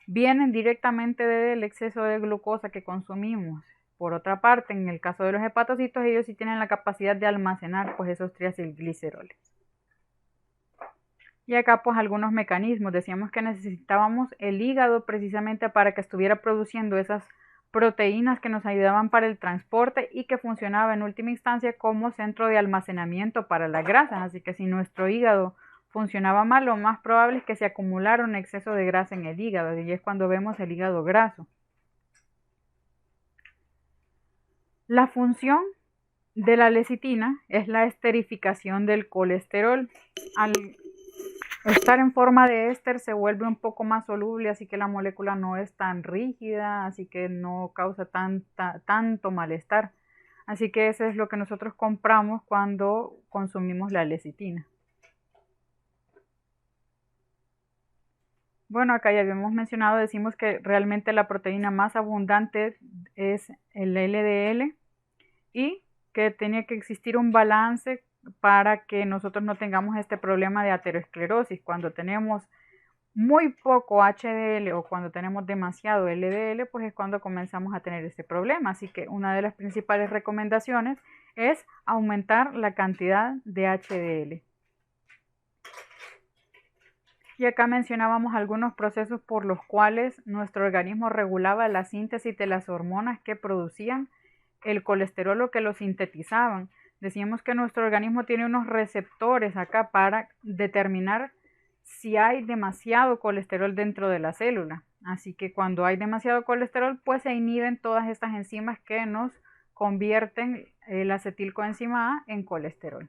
Speaker 1: vienen directamente del exceso de glucosa que consumimos. Por otra parte, en el caso de los hepatocitos, ellos sí tienen la capacidad de almacenar pues esos triacilgliceroles. Y acá pues algunos mecanismos. Decíamos que necesitábamos el hígado precisamente para que estuviera produciendo esas proteínas que nos ayudaban para el transporte y que funcionaba en última instancia como centro de almacenamiento para las grasas. Así que si nuestro hígado funcionaba mal, lo más probable es que se acumulara un exceso de grasa en el hígado, y es cuando vemos el hígado graso. La función de la lecitina es la esterificación del colesterol. Al estar en forma de éster se vuelve un poco más soluble, así que la molécula no es tan rígida, así que no causa tanto malestar. Así que eso es lo que nosotros compramos cuando consumimos la lecitina. Bueno, acá ya habíamos mencionado, decimos que realmente la proteína más abundante es el LDL y que tiene que existir un balance para que nosotros no tengamos este problema de aterosclerosis. Cuando tenemos muy poco HDL o cuando tenemos demasiado LDL, pues es cuando comenzamos a tener este problema. Así que una de las principales recomendaciones es aumentar la cantidad de HDL. Y acá mencionábamos algunos procesos por los cuales nuestro organismo regulaba la síntesis de las hormonas que producían el colesterol o que lo sintetizaban. Decíamos que nuestro organismo tiene unos receptores acá para determinar si hay demasiado colesterol dentro de la célula. Así que cuando hay demasiado colesterol, pues se inhiben todas estas enzimas que nos convierten la acetilcoenzima A en colesterol.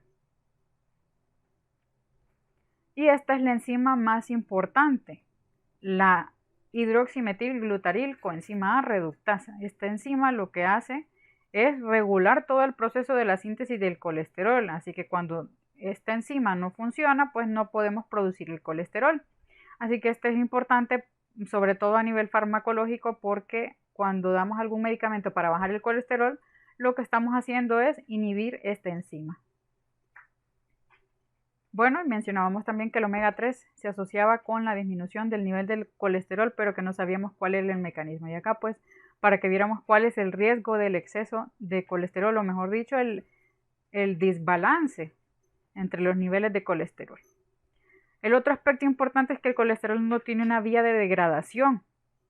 Speaker 1: Y esta es la enzima más importante, la hidroximetilglutarilcoenzima A reductasa. Esta enzima lo que hace es regular todo el proceso de la síntesis del colesterol, así que cuando esta enzima no funciona, pues no podemos producir el colesterol. Así que esto es importante, sobre todo a nivel farmacológico, porque cuando damos algún medicamento para bajar el colesterol, lo que estamos haciendo es inhibir esta enzima. Bueno, mencionábamos también que el omega 3 se asociaba con la disminución del nivel del colesterol, pero que no sabíamos cuál era el mecanismo. Y acá pues, para que viéramos cuál es el riesgo del exceso de colesterol, o mejor dicho, el desbalance entre los niveles de colesterol. El otro aspecto importante es que el colesterol no tiene una vía de degradación,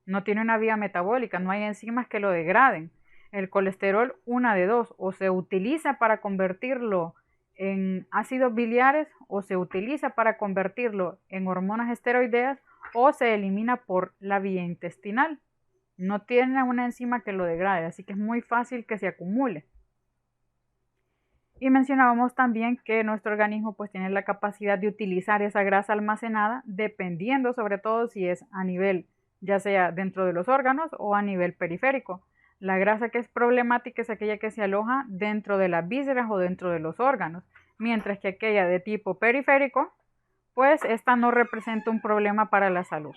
Speaker 1: no tiene una vía metabólica, no hay enzimas que lo degraden. El colesterol, una de dos, o se utiliza para convertirlo en ácidos biliares o se utiliza para convertirlo en hormonas esteroideas o se elimina por la vía intestinal. No tiene una enzima que lo degrade, así que es muy fácil que se acumule. Y mencionábamos también que nuestro organismo pues tiene la capacidad de utilizar esa grasa almacenada dependiendo sobre todo si es a nivel ya sea dentro de los órganos o a nivel periférico. La grasa que es problemática es aquella que se aloja dentro de las vísceras o dentro de los órganos, mientras que aquella de tipo periférico, pues esta no representa un problema para la salud.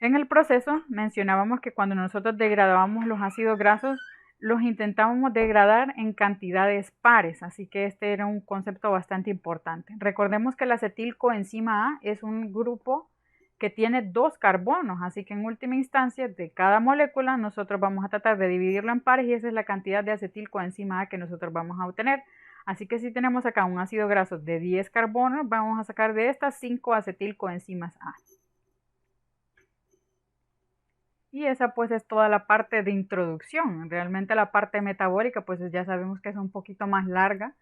Speaker 1: En el proceso mencionábamos que cuando nosotros degradábamos los ácidos grasos, los intentamos degradar en cantidades pares, así que este era un concepto bastante importante. Recordemos que la acetilcoenzima A es un grupo que tiene 2 carbonos, así que en última instancia de cada molécula nosotros vamos a tratar de dividirlo en pares y esa es la cantidad de acetilcoenzima A que nosotros vamos a obtener. Así que si tenemos acá un ácido graso de 10 carbonos, vamos a sacar de estas 5 acetilcoenzimas A. Y esa pues es toda la parte de introducción. Realmente la parte metabólica pues ya sabemos que es un poquito más larga.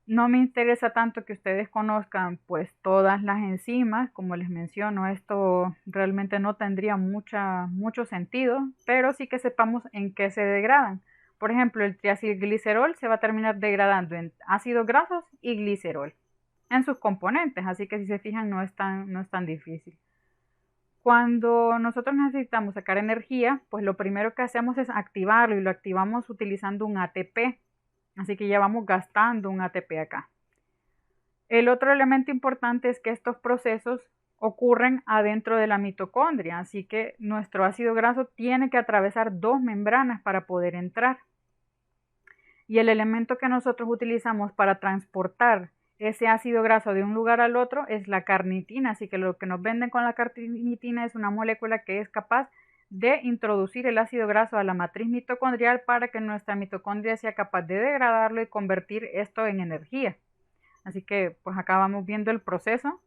Speaker 1: No me interesa tanto que ustedes conozcan pues todas las enzimas, como les menciono, esto realmente no tendría mucho sentido, pero sí que sepamos en qué se degradan. Por ejemplo, el triacilglicerol se va a terminar degradando en ácidos grasos y glicerol en sus componentes, así que si se fijan no es tan difícil. Cuando nosotros necesitamos sacar energía, pues lo primero que hacemos es activarlo y lo activamos utilizando un ATP. Así que ya vamos gastando un ATP acá. El otro elemento importante es que estos procesos ocurren adentro de la mitocondria, así que nuestro ácido graso tiene que atravesar 2 membranas para poder entrar. Y el elemento que nosotros utilizamos para transportar ese ácido graso de un lugar al otro es la carnitina, así que lo que nos venden con la carnitina es una molécula que es capaz de introducir el ácido graso a la matriz mitocondrial para que nuestra mitocondria sea capaz de degradarlo y convertir esto en energía. Así que pues acá vamos viendo el proceso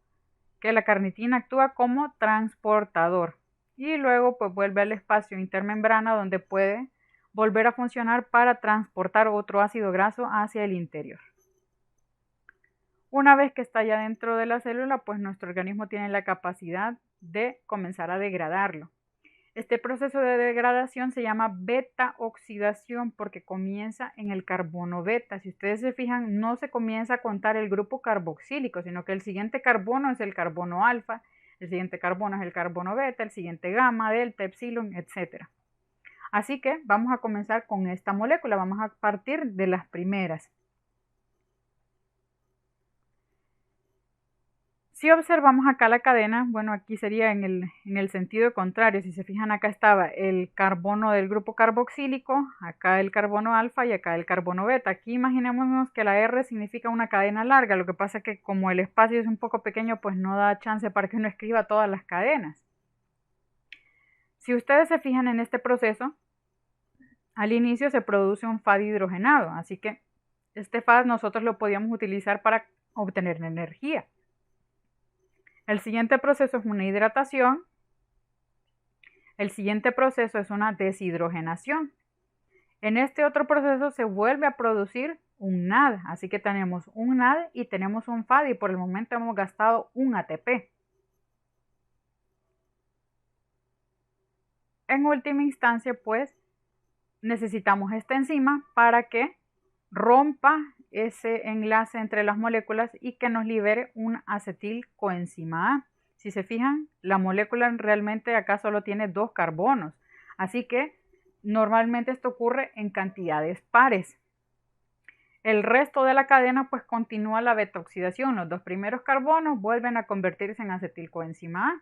Speaker 1: que la carnitina actúa como transportador y luego pues vuelve al espacio intermembrana donde puede volver a funcionar para transportar otro ácido graso hacia el interior. Una vez que está ya dentro de la célula, pues nuestro organismo tiene la capacidad de comenzar a degradarlo. Este proceso de degradación se llama beta oxidación porque comienza en el carbono beta. Si ustedes se fijan, no se comienza a contar el grupo carboxílico, sino que el siguiente carbono es el carbono alfa, el siguiente carbono es el carbono beta, el siguiente gamma, delta, epsilon, etc. Así que vamos a comenzar con esta molécula, vamos a partir de las primeras. Si observamos acá la cadena, bueno, aquí sería en el sentido contrario. Si se fijan, acá estaba el carbono del grupo carboxílico, acá el carbono alfa y acá el carbono beta. Aquí imaginémonos que la R significa una cadena larga. Lo que pasa es que como el espacio es un poco pequeño, pues no da chance para que uno escriba todas las cadenas. Si ustedes se fijan en este proceso, al inicio se produce un FAD hidrogenado. Así que este FAD nosotros lo podíamos utilizar para obtener energía. El siguiente proceso es una hidratación. El siguiente proceso es una deshidrogenación. En este otro proceso se vuelve a producir un NAD. Así que tenemos un NAD y tenemos un FAD y por el momento hemos gastado un ATP. En última instancia, pues, necesitamos esta enzima para que rompa ese enlace entre las moléculas y que nos libere un acetilcoenzima A. Si se fijan, la molécula realmente acá solo tiene 2 carbonos, así que normalmente esto ocurre en cantidades pares. El resto de la cadena pues continúa la beta oxidación. Los 2 primeros carbonos vuelven a convertirse en acetilcoenzima A.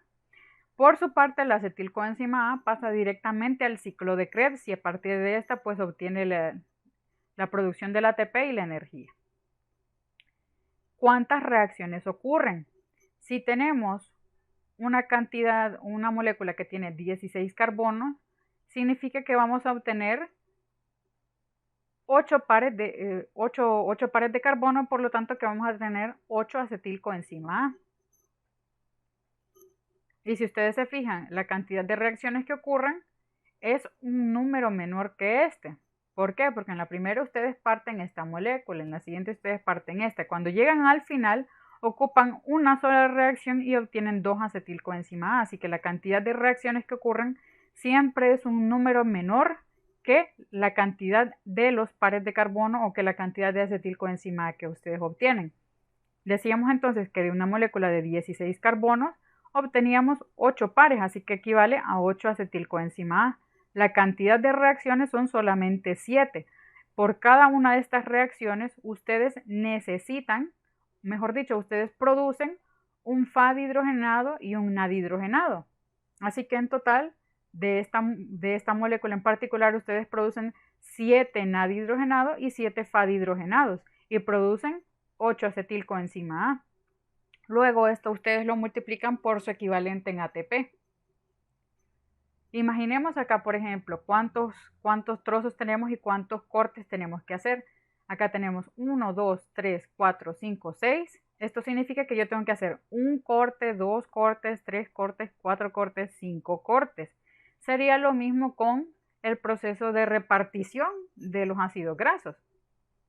Speaker 1: Por su parte, la acetilcoenzima A pasa directamente al ciclo de Krebs y a partir de esta pues obtiene la producción del ATP y la energía. ¿Cuántas reacciones ocurren? Si tenemos una molécula que tiene 16 carbonos, significa que vamos a obtener 8 pares de carbono, por lo tanto que vamos a tener 8 acetilcoenzima A. Y si ustedes se fijan, la cantidad de reacciones que ocurren es un número menor que este. ¿Por qué? Porque en la primera ustedes parten esta molécula, en la siguiente ustedes parten esta. Cuando llegan al final, ocupan una sola reacción y obtienen 2 acetilcoenzima A. Así que la cantidad de reacciones que ocurren siempre es un número menor que la cantidad de los pares de carbono o que la cantidad de acetilcoenzima A que ustedes obtienen. Decíamos entonces que de una molécula de 16 carbonos obteníamos 8 pares, así que equivale a 8 acetilcoenzima A. La cantidad de reacciones son solamente 7. Por cada una de estas reacciones ustedes necesitan, mejor dicho, ustedes producen un FAD hidrogenado y un NAD hidrogenado. Así que en total de esta molécula en particular ustedes producen 7 NAD hidrogenados y 7 FAD hidrogenados y producen 8 acetilcoenzima A. Luego esto ustedes lo multiplican por su equivalente en ATP. Imaginemos acá, por ejemplo, cuántos trozos tenemos y cuántos cortes tenemos que hacer. Acá tenemos 1, 2, 3, 4, 5, 6. Esto significa que yo tengo que hacer un corte, 2 cortes, 3 cortes, 4 cortes, 5 cortes. Sería lo mismo con el proceso de repartición de los ácidos grasos.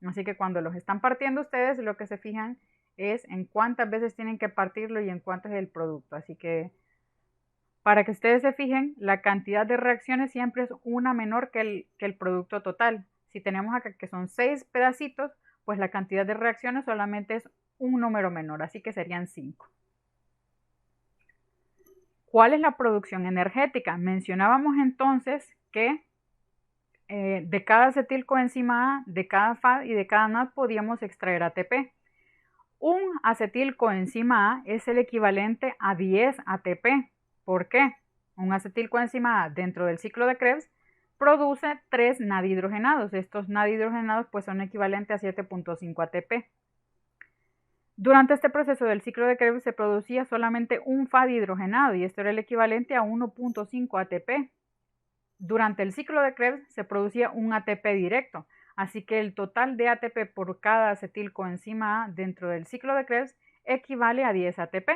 Speaker 1: Así que cuando los están partiendo ustedes, lo que se fijan es en cuántas veces tienen que partirlo y en cuánto es el producto. Así que para que ustedes se fijen, la cantidad de reacciones siempre es una menor que el producto total. Si tenemos acá que son 6 pedacitos, pues la cantidad de reacciones solamente es un número menor, así que serían 5. ¿Cuál es la producción energética? Mencionábamos entonces que de cada acetilcoenzima A, de cada FAD y de cada NAD podíamos extraer ATP. Un acetilcoenzima A es el equivalente a 10 ATP. ¿Por qué? Un acetilcoenzima A dentro del ciclo de Krebs produce 3 NAD hidrogenados. Estos NAD hidrogenados pues son equivalentes a 7.5 ATP. Durante este proceso del ciclo de Krebs se producía solamente un FAD hidrogenado y esto era el equivalente a 1.5 ATP. Durante el ciclo de Krebs se producía un ATP directo, así que el total de ATP por cada acetilcoenzima A dentro del ciclo de Krebs equivale a 10 ATP.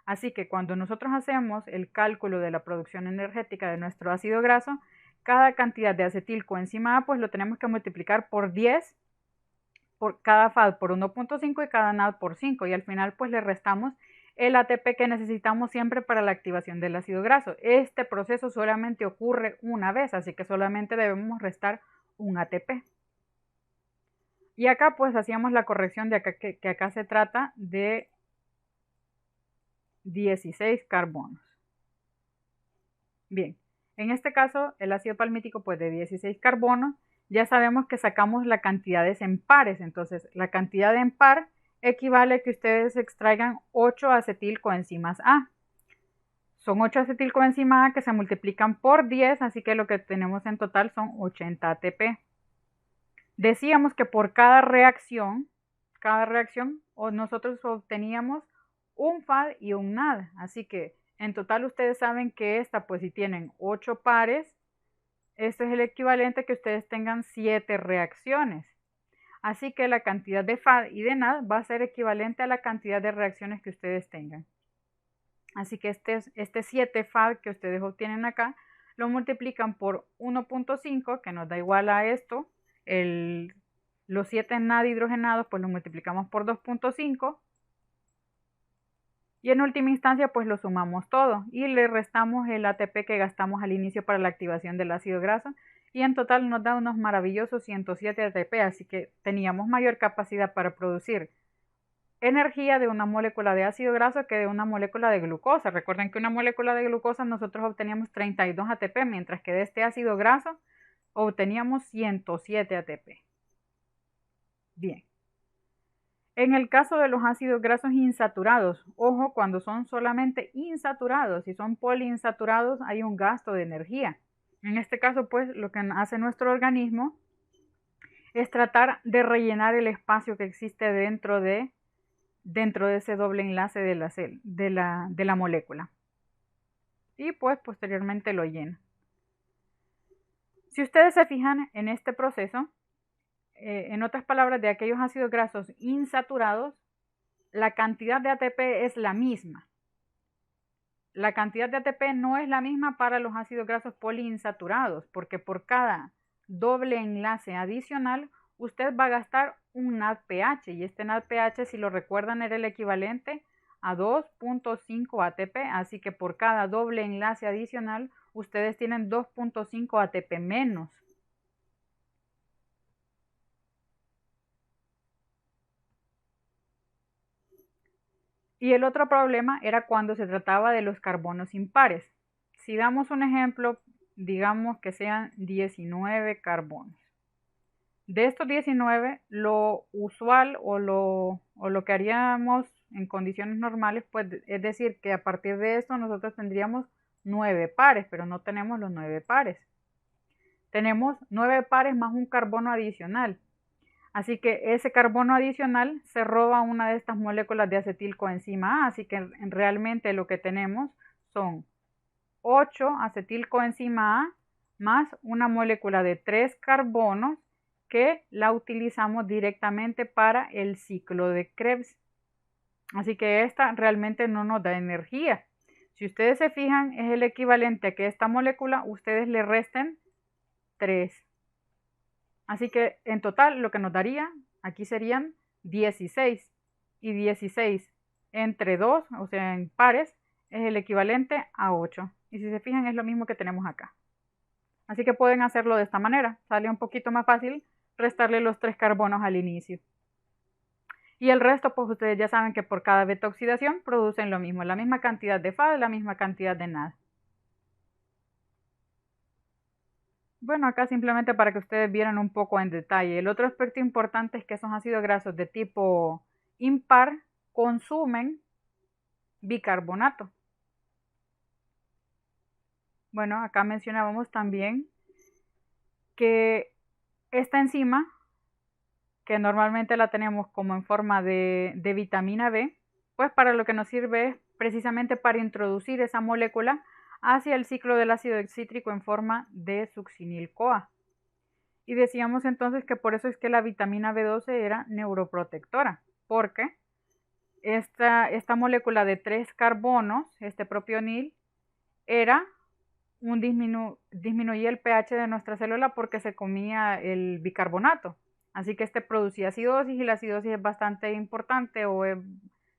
Speaker 1: Así que cuando nosotros hacemos el cálculo de la producción energética de nuestro ácido graso, cada cantidad de acetilcoenzima A pues lo tenemos que multiplicar por 10, por cada FAD por 1.5 y cada NAD por 5 y al final pues le restamos el ATP que necesitamos siempre para la activación del ácido graso. Este proceso solamente ocurre una vez, así que solamente debemos restar un ATP. Y acá pues hacíamos la corrección de acá, que acá se trata de 16 carbonos. Bien, en este caso el ácido palmítico pues de 16 carbonos, ya sabemos que sacamos las cantidades en pares, entonces la cantidad en par equivale a que ustedes extraigan 8 acetilcoenzimas A. Son 8 acetilcoenzimas A que se multiplican por 10, así que lo que tenemos en total son 80 ATP. Decíamos que por cada reacción nosotros obteníamos un FAD y un NAD, así que en total ustedes saben que esta, pues si tienen 8 pares, este es el equivalente a que ustedes tengan 7 reacciones. Así que la cantidad de FAD y de NAD va a ser equivalente a la cantidad de reacciones que ustedes tengan. Así que este 7 FAD que ustedes obtienen acá, lo multiplican por 1.5, que nos da igual a esto. Los 7 NAD hidrogenados, pues lo multiplicamos por 2.5. Y en última instancia, pues lo sumamos todo y le restamos el ATP que gastamos al inicio para la activación del ácido graso. Y en total nos da unos maravillosos 107 ATP, así que teníamos mayor capacidad para producir energía de una molécula de ácido graso que de una molécula de glucosa. Recuerden que una molécula de glucosa nosotros obteníamos 32 ATP, mientras que de este ácido graso obteníamos 107 ATP. Bien. En el caso de los ácidos grasos insaturados, ojo, cuando son solamente insaturados, si son poliinsaturados hay un gasto de energía. En este caso, pues, lo que hace nuestro organismo es tratar de rellenar el espacio que existe dentro de ese doble enlace de la molécula. Y pues posteriormente lo llena. Si ustedes se fijan en este proceso, en otras palabras, de aquellos ácidos grasos insaturados, la cantidad de ATP es la misma. La cantidad de ATP no es la misma para los ácidos grasos poliinsaturados, porque por cada doble enlace adicional, usted va a gastar un NADPH, y este NADPH, si lo recuerdan, era el equivalente a 2.5 ATP, así que por cada doble enlace adicional, ustedes tienen 2.5 ATP menos. Y el otro problema era cuando se trataba de los carbonos impares. Si damos un ejemplo, digamos que sean 19 carbonos. De estos 19, lo usual o lo que haríamos en condiciones normales, pues es decir, que a partir de esto nosotros tendríamos 9 pares, pero no tenemos los 9 pares. tenemos 9 pares más un carbono adicional. Así que ese carbono adicional se roba una de estas moléculas de acetilcoenzima A, así que realmente lo que tenemos son 8 acetilcoenzima A más una molécula de 3 carbonos que la utilizamos directamente para el ciclo de Krebs. Así que esta realmente no nos da energía. Si ustedes se fijan, es el equivalente a que esta molécula ustedes le resten 3. Así que en total lo que nos daría aquí serían 16. Y 16 entre 2, o sea en pares, es el equivalente a 8. Y si se fijan es lo mismo que tenemos acá. Así que pueden hacerlo de esta manera. Sale un poquito más fácil restarle los 3 carbonos al inicio. Y el resto, pues ustedes ya saben que por cada beta oxidación producen lo mismo, la misma cantidad de FAD, la misma cantidad de NAD. Bueno, acá simplemente para que ustedes vieran un poco en detalle. El otro aspecto importante es que esos ácidos grasos de tipo impar consumen bicarbonato. Bueno, acá mencionábamos también que esta enzima, que normalmente la tenemos como en forma de vitamina B, pues para lo que nos sirve es precisamente para introducir esa molécula hacia el ciclo del ácido cítrico en forma de succinil-CoA. Y decíamos entonces que por eso es que la vitamina B12 era neuroprotectora, porque esta molécula de 3 carbonos, este propionil, disminuía el pH de nuestra célula porque se comía el bicarbonato. Así que este producía acidosis y la acidosis es bastante importante o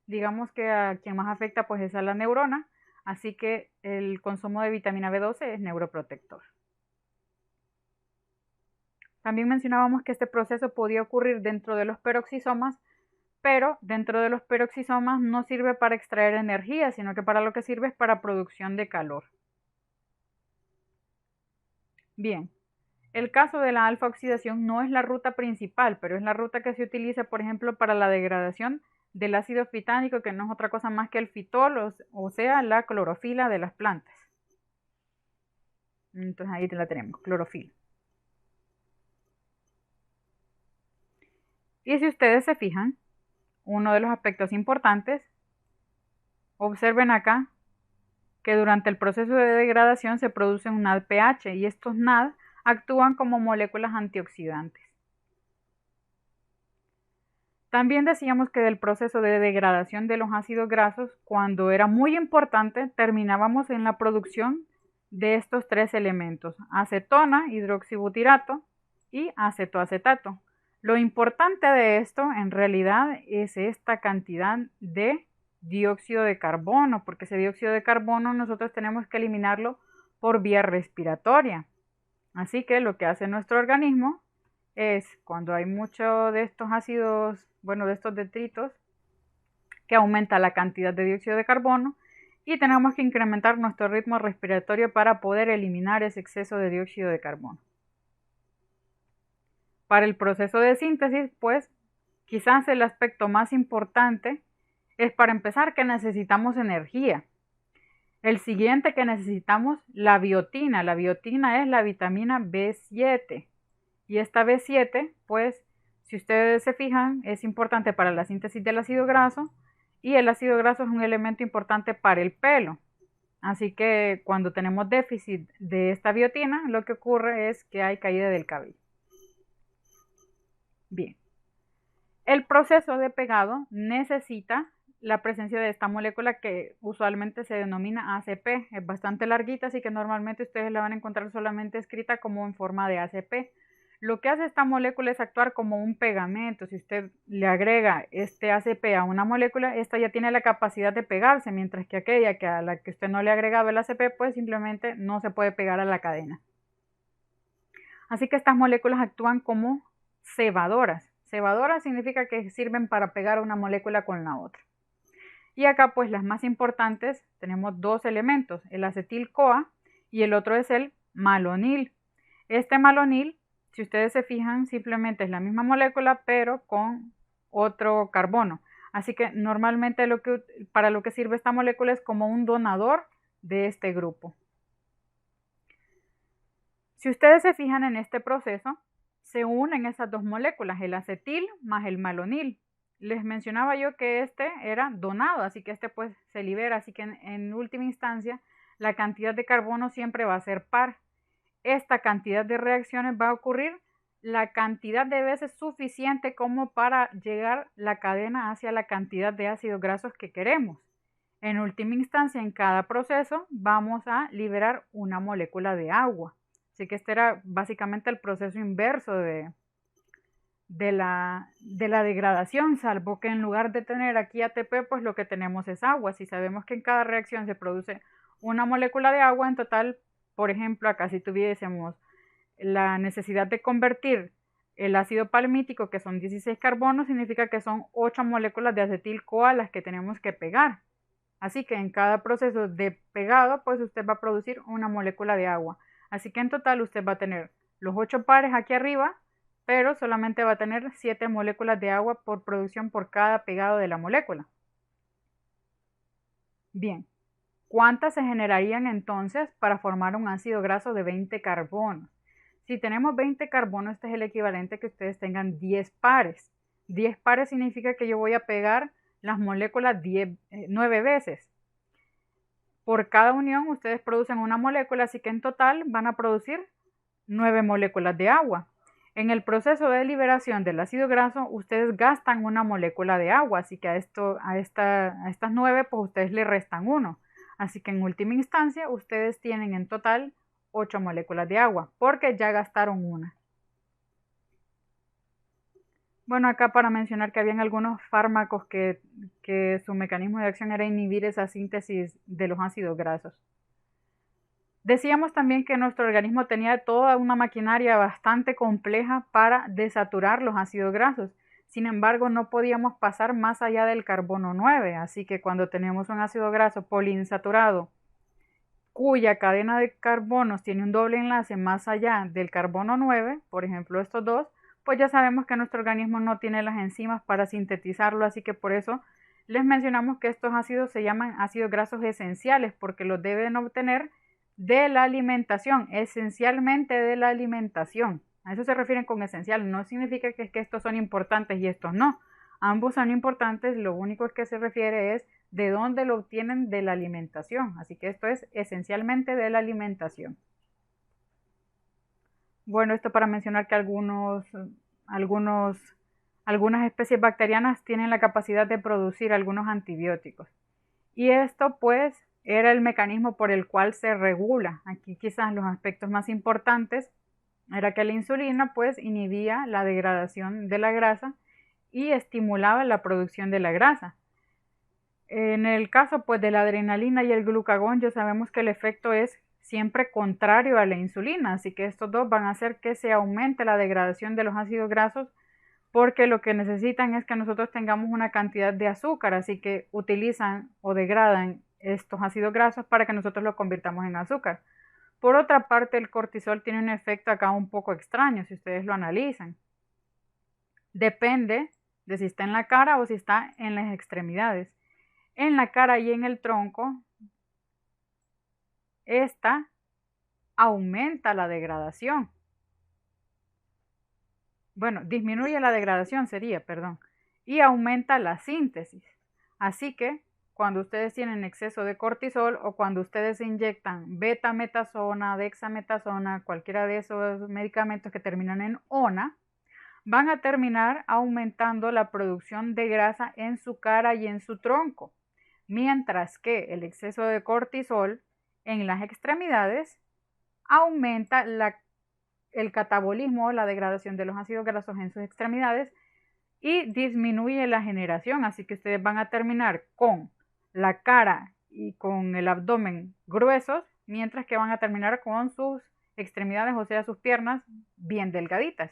Speaker 1: digamos que a quien más afecta pues es a la neurona. Así que el consumo de vitamina B12 es neuroprotector. También mencionábamos que este proceso podía ocurrir dentro de los peroxisomas, pero dentro de los peroxisomas no sirve para extraer energía, sino que para lo que sirve es para producción de calor. Bien, el caso de la alfa oxidación no es la ruta principal, pero es la ruta que se utiliza, por ejemplo, para la degradación del ácido fitánico, que no es otra cosa más que el fitol, o sea, la clorofila de las plantas. Entonces ahí la tenemos, clorofila. Y si ustedes se fijan, uno de los aspectos importantes, observen acá que durante el proceso de degradación se produce un NADPH y estos NAD actúan como moléculas antioxidantes. También decíamos que del proceso de degradación de los ácidos grasos, cuando era muy importante, terminábamos en la producción de estos 3 elementos: acetona, hidroxibutirato y acetoacetato. Lo importante de esto en realidad es esta cantidad de dióxido de carbono, porque ese dióxido de carbono nosotros tenemos que eliminarlo por vía respiratoria. Así que lo que hace nuestro organismo es, cuando hay mucho de estos ácidos, bueno, de estos detritos, que aumenta la cantidad de dióxido de carbono y tenemos que incrementar nuestro ritmo respiratorio para poder eliminar ese exceso de dióxido de carbono. Para el proceso de síntesis, pues, quizás el aspecto más importante es, para empezar, que necesitamos energía. El siguiente que necesitamos, la biotina. La biotina es la vitamina B7. Y esta B7, pues, si ustedes se fijan, es importante para la síntesis del ácido graso, y el ácido graso es un elemento importante para el pelo. Así que cuando tenemos déficit de esta biotina, lo que ocurre es que hay caída del cabello. Bien, el proceso de pegado necesita la presencia de esta molécula que usualmente se denomina ACP. Es bastante larguita, así que normalmente ustedes la van a encontrar solamente escrita como en forma de ACP. Lo que hace esta molécula es actuar como un pegamento. Si usted le agrega este ACP a una molécula, esta ya tiene la capacidad de pegarse, mientras que aquella a la que usted no le ha agregado el ACP, pues simplemente no se puede pegar a la cadena. Así que estas moléculas actúan como cebadoras. Cebadoras significa que sirven para pegar una molécula con la otra. Y acá pues las más importantes, tenemos 2 elementos, el acetil-CoA y el otro es el malonil. Este malonil, si ustedes se fijan, simplemente es la misma molécula pero con otro carbono. Así que normalmente para lo que sirve esta molécula es como un donador de este grupo. Si ustedes se fijan en este proceso, se unen esas dos moléculas, el acetil más el malonil. Les mencionaba yo que este era donado, así que este pues se libera, así que en última instancia la cantidad de carbono siempre va a ser par. Esta cantidad de reacciones va a ocurrir la cantidad de veces suficiente como para llegar la cadena hacia la cantidad de ácidos grasos que queremos. En última instancia, en cada proceso vamos a liberar una molécula de agua. Así que este era básicamente el proceso inverso de la degradación, salvo que en lugar de tener aquí ATP, pues lo que tenemos es agua. Si sabemos que en cada reacción se produce una molécula de agua, en total, por ejemplo, acá si tuviésemos la necesidad de convertir el ácido palmítico, que son 16 carbonos, significa que son 8 moléculas de acetil-CoA las que tenemos que pegar. Así que en cada proceso de pegado, pues usted va a producir una molécula de agua. Así que en total usted va a tener los 8 pares aquí arriba, pero solamente va a tener 7 moléculas de agua por producción por cada pegado de la molécula. Bien, ¿cuántas se generarían entonces para formar un ácido graso de 20 carbonos? Si tenemos 20 carbonos, este es el equivalente a que ustedes tengan 10 pares. 10 pares significa que yo voy a pegar las moléculas 9 veces. Por cada unión ustedes producen una molécula, así que en total van a producir 9 moléculas de agua. En el proceso de liberación del ácido graso, ustedes gastan una molécula de agua, así que a estas 9, pues ustedes le restan 1. Así que en última instancia, ustedes tienen en total 8 moléculas de agua, porque ya gastaron una. Bueno, acá para mencionar que habían algunos fármacos que su mecanismo de acción era inhibir esa síntesis de los ácidos grasos. Decíamos también que nuestro organismo tenía toda una maquinaria bastante compleja para desaturar los ácidos grasos. Sin embargo, no podíamos pasar más allá del carbono 9, así que cuando tenemos un ácido graso poliinsaturado cuya cadena de carbonos tiene un doble enlace más allá del carbono 9, por ejemplo estos dos, pues ya sabemos que nuestro organismo no tiene las enzimas para sintetizarlo, así que por eso les mencionamos que estos ácidos se llaman ácidos grasos esenciales, porque los deben obtener de la alimentación, esencialmente de la alimentación. A eso se refieren con esencial, no significa que estos son importantes y estos no. Ambos son importantes, lo único que se refiere es de dónde lo obtienen de la alimentación. Así que esto es esencialmente de la alimentación. Bueno, esto para mencionar que algunas especies bacterianas tienen la capacidad de producir algunos antibióticos. Y esto pues era el mecanismo por el cual se regula. Aquí quizás los aspectos más importantes era que la insulina pues inhibía la degradación de la grasa y estimulaba la producción de la grasa. En el caso pues de la adrenalina y el glucagón, ya sabemos que el efecto es siempre contrario a la insulina, así que estos dos van a hacer que se aumente la degradación de los ácidos grasos, porque lo que necesitan es que nosotros tengamos una cantidad de azúcar, así que utilizan o degradan estos ácidos grasos para que nosotros los convirtamos en azúcar. Por otra parte, el cortisol tiene un efecto acá un poco extraño si ustedes lo analizan. Depende de si está en la cara o si está en las extremidades. En la cara y en el tronco, esta aumenta la degradación. Bueno, disminuye la degradación sería, perdón, y aumenta la síntesis. Así que cuando ustedes tienen exceso de cortisol o cuando ustedes inyectan betametasona, dexametasona, cualquiera de esos medicamentos que terminan en ona, van a terminar aumentando la producción de grasa en su cara y en su tronco, mientras que el exceso de cortisol en las extremidades aumenta el catabolismo o la degradación de los ácidos grasos en sus extremidades y disminuye la generación, así que ustedes van a terminar con la cara y con el abdomen gruesos, mientras que van a terminar con sus extremidades, o sea, sus piernas, bien delgaditas.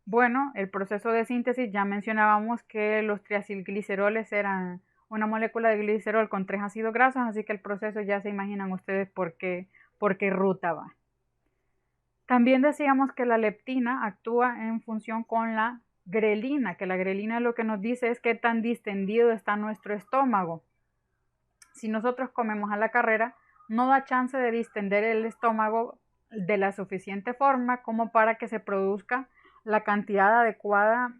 Speaker 1: Bueno, el proceso de síntesis, ya mencionábamos que los triacilgliceroles eran una molécula de glicerol con 3 ácidos grasos, así que el proceso ya se imaginan ustedes por qué ruta va. También decíamos que la leptina actúa en función con la grelina, que la grelina lo que nos dice es qué tan distendido está nuestro estómago. Si nosotros comemos a la carrera, no da chance de distender el estómago de la suficiente forma como para que se produzca la cantidad adecuada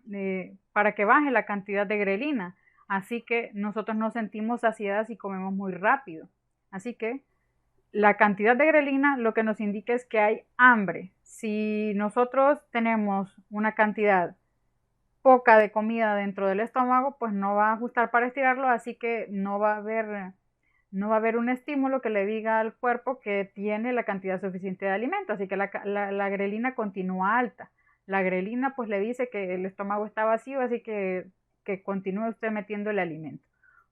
Speaker 1: para que baje la cantidad de grelina. Así que nosotros nos sentimos saciadas y comemos muy rápido. Así que la cantidad de grelina lo que nos indica es que hay hambre. Si nosotros tenemos una cantidad poca de comida dentro del estómago, pues no va a ajustar para estirarlo, así que no va a haber un estímulo que le diga al cuerpo que tiene la cantidad suficiente de alimento, así que la grelina continúa alta. La grelina pues le dice que el estómago está vacío, así que continúe usted metiendo el alimento.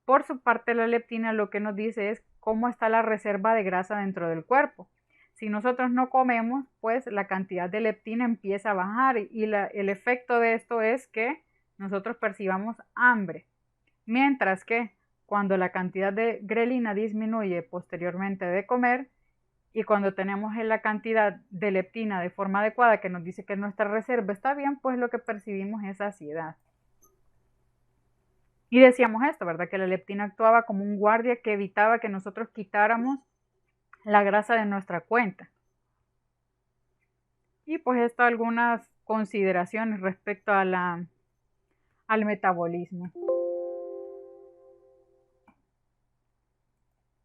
Speaker 1: Por su parte, la leptina lo que nos dice es cómo está la reserva de grasa dentro del cuerpo. Si nosotros no comemos, pues la cantidad de leptina empieza a bajar y el efecto de esto es que nosotros percibamos hambre. Mientras que cuando la cantidad de grelina disminuye posteriormente de comer y cuando tenemos la cantidad de leptina de forma adecuada que nos dice que nuestra reserva está bien, pues lo que percibimos es saciedad. Y decíamos esto, ¿verdad? Que la leptina actuaba como un guardia que evitaba que nosotros quitáramos la grasa de nuestra cuenta. Y pues esto algunas consideraciones respecto a al metabolismo.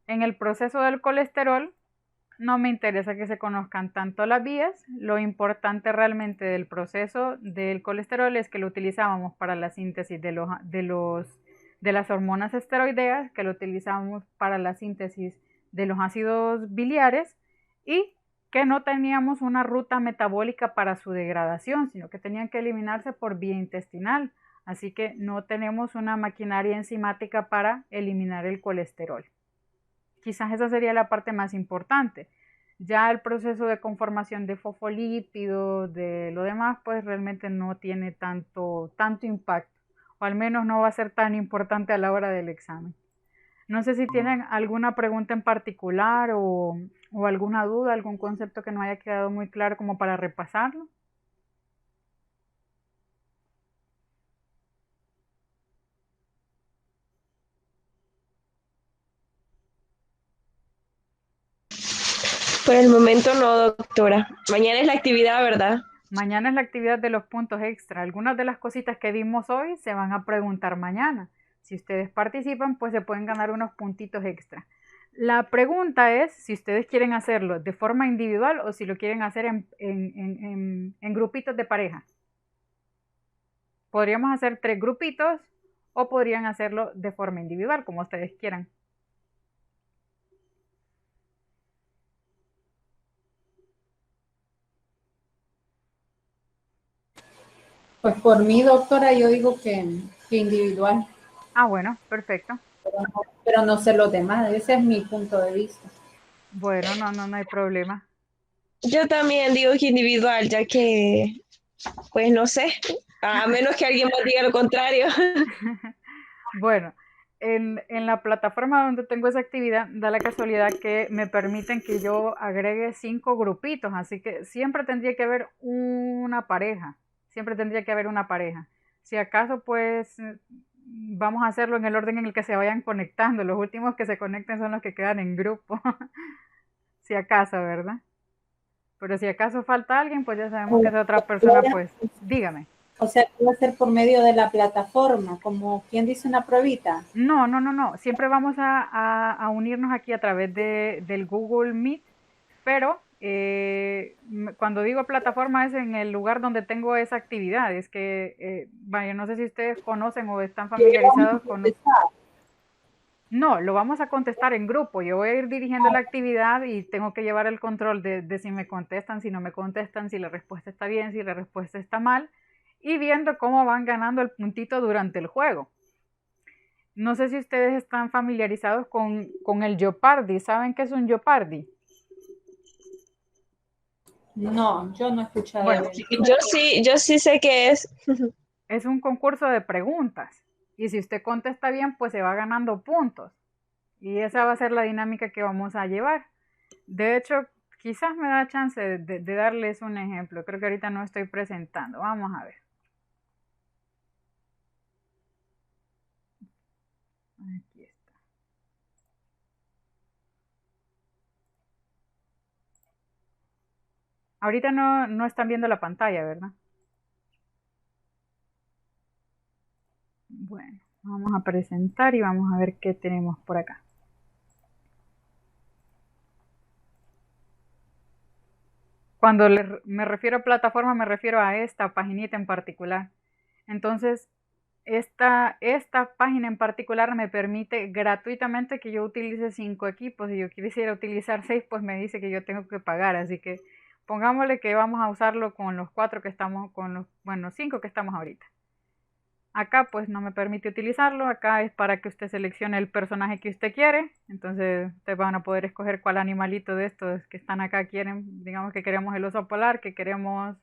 Speaker 1: En el proceso del colesterol no me interesa que se conozcan tanto las vías, lo importante realmente del proceso del colesterol es que lo utilizábamos para la síntesis de las hormonas esteroideas, que lo utilizábamos para la síntesis de los ácidos biliares y que no teníamos una ruta metabólica para su degradación, sino que tenían que eliminarse por vía intestinal. Así que no tenemos una maquinaria enzimática para eliminar el colesterol. Quizás esa sería la parte más importante. Ya el proceso de conformación de fosfolípidos, de lo demás, pues realmente no tiene tanto impacto, o al menos no va a ser tan importante a la hora del examen. No sé si tienen alguna pregunta en particular o alguna duda, algún concepto que no haya quedado muy claro como para repasarlo.
Speaker 3: Por el momento no, doctora. Mañana es la actividad, ¿verdad?
Speaker 1: Mañana es la actividad de los puntos extra. Algunas de las cositas que vimos hoy se van a preguntar mañana. Si ustedes participan, pues se pueden ganar unos puntitos extra. La pregunta es si ustedes quieren hacerlo de forma individual o si lo quieren hacer en grupitos de pareja. Podríamos hacer 3 grupitos o podrían hacerlo de forma individual, como ustedes quieran.
Speaker 2: Pues por mí, doctora, yo digo que individual,
Speaker 1: Ah, bueno, perfecto.
Speaker 2: pero no sé los demás, ese es mi punto de vista.
Speaker 1: Bueno, no hay problema.
Speaker 3: Yo también digo que individual, ya que, pues no sé, a menos que alguien me diga lo contrario.
Speaker 1: Bueno, en la plataforma donde tengo esa actividad, da la casualidad que me permiten que yo agregue 5 grupitos, así que siempre tendría que haber una pareja, siempre tendría que haber una pareja. Si acaso, pues vamos a hacerlo en el orden en el que se vayan conectando, los últimos que se conecten son los que quedan en grupo, si acaso, ¿verdad? Pero si acaso falta alguien, pues ya sabemos que esa otra persona, pues dígame.
Speaker 2: O sea, que va a ser por medio de la plataforma, como quien dice una pruebita.
Speaker 1: No. Siempre vamos a unirnos aquí a través del Google Meet, pero cuando digo plataforma es en el lugar donde tengo esa actividad. Es que, vaya, no sé si ustedes conocen o están familiarizados con... No, lo vamos a contestar en grupo. Yo voy a ir dirigiendo la actividad y tengo que llevar el control de si me contestan, si no me contestan, si la respuesta está bien, si la respuesta está mal, y viendo cómo van ganando el puntito durante el juego. No sé si ustedes están familiarizados con el Jeopardy. ¿Saben qué es un Jeopardy?
Speaker 2: No, yo no he escuchado de
Speaker 1: Bueno,
Speaker 2: eso.
Speaker 3: Yo sí sé que es.
Speaker 1: es un concurso de preguntas. Y si usted contesta bien, pues se va ganando puntos. Y esa va a ser la dinámica que vamos a llevar. De hecho, quizás me da chance de darles un ejemplo. Creo que ahorita no estoy presentando. Vamos a ver. Aquí está. Ahorita no están viendo la pantalla, ¿verdad? Bueno, vamos a presentar y vamos a ver qué tenemos por acá. Cuando me refiero a plataforma, me refiero a esta paginita en particular. Entonces, esta página en particular me permite gratuitamente que yo utilice 5 equipos. Si yo quisiera utilizar 6, pues me dice que yo tengo que pagar. Así que pongámosle que vamos a usarlo con los 4 que estamos, bueno, 5 que estamos ahorita. Acá pues no me permite utilizarlo. Acá es para que usted seleccione el personaje que usted quiere. Entonces ustedes van a poder escoger cuál animalito de estos que están acá quieren. Digamos que queremos el oso polar, que queremos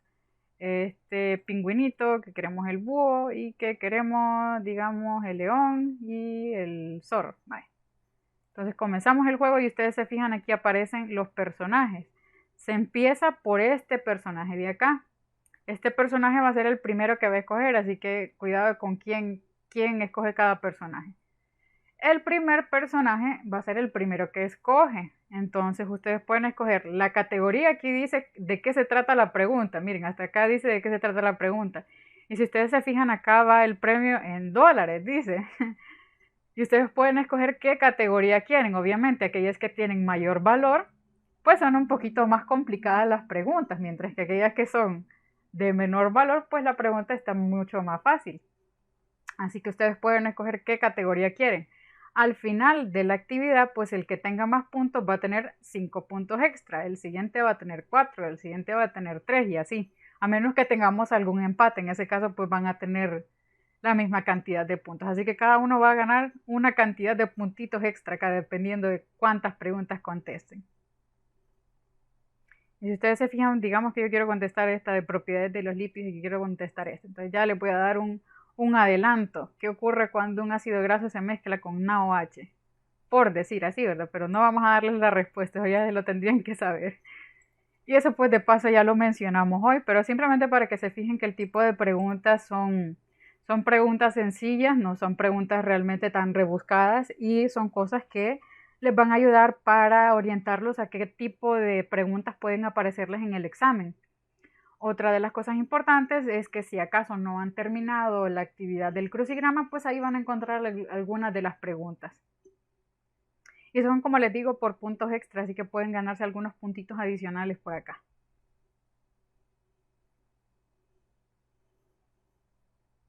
Speaker 1: este pingüinito, que queremos el búho y que queremos, digamos, el león y el zorro. Vale. Entonces comenzamos el juego y ustedes se fijan, aquí aparecen los personajes. Se empieza por este personaje de acá. Este personaje va a ser el primero que va a escoger, así que cuidado con quién escoge cada personaje. El primer personaje va a ser el primero que escoge. Entonces ustedes pueden escoger la categoría. Aquí dice de qué se trata la pregunta. Miren, hasta acá dice de qué se trata la pregunta. Y si ustedes se fijan, acá va el premio en dólares, dice. Y ustedes pueden escoger qué categoría quieren. Obviamente aquellas que tienen mayor valor, pues son un poquito más complicadas las preguntas. Mientras que aquellas que son de menor valor, pues la pregunta está mucho más fácil. Así que ustedes pueden escoger qué categoría quieren. Al final de la actividad, pues el que tenga más puntos va a tener 5 puntos extra, el siguiente va a tener 4, el siguiente va a tener 3 y así. A menos que tengamos algún empate, en ese caso pues van a tener la misma cantidad de puntos. Así que cada uno va a ganar una cantidad de puntitos extra acá, dependiendo de cuántas preguntas contesten. Y si ustedes se fijan, digamos que yo quiero contestar esta de propiedades de los lípidos y que quiero contestar esta. Entonces ya le voy a dar un adelanto. ¿Qué ocurre cuando un ácido graso se mezcla con NaOH? Por decir así, ¿verdad? Pero no vamos a darles la respuesta, eso ya lo tendrían que saber. Y eso pues de paso ya lo mencionamos hoy, pero simplemente para que se fijen que el tipo de preguntas son preguntas sencillas, no son preguntas realmente tan rebuscadas y son cosas que les van a ayudar para orientarlos a qué tipo de preguntas pueden aparecerles en el examen. Otra de las cosas importantes es que si acaso no han terminado la actividad del crucigrama, pues ahí van a encontrar algunas de las preguntas. Y son, como les digo, por puntos extras, así que pueden ganarse algunos puntitos adicionales por acá.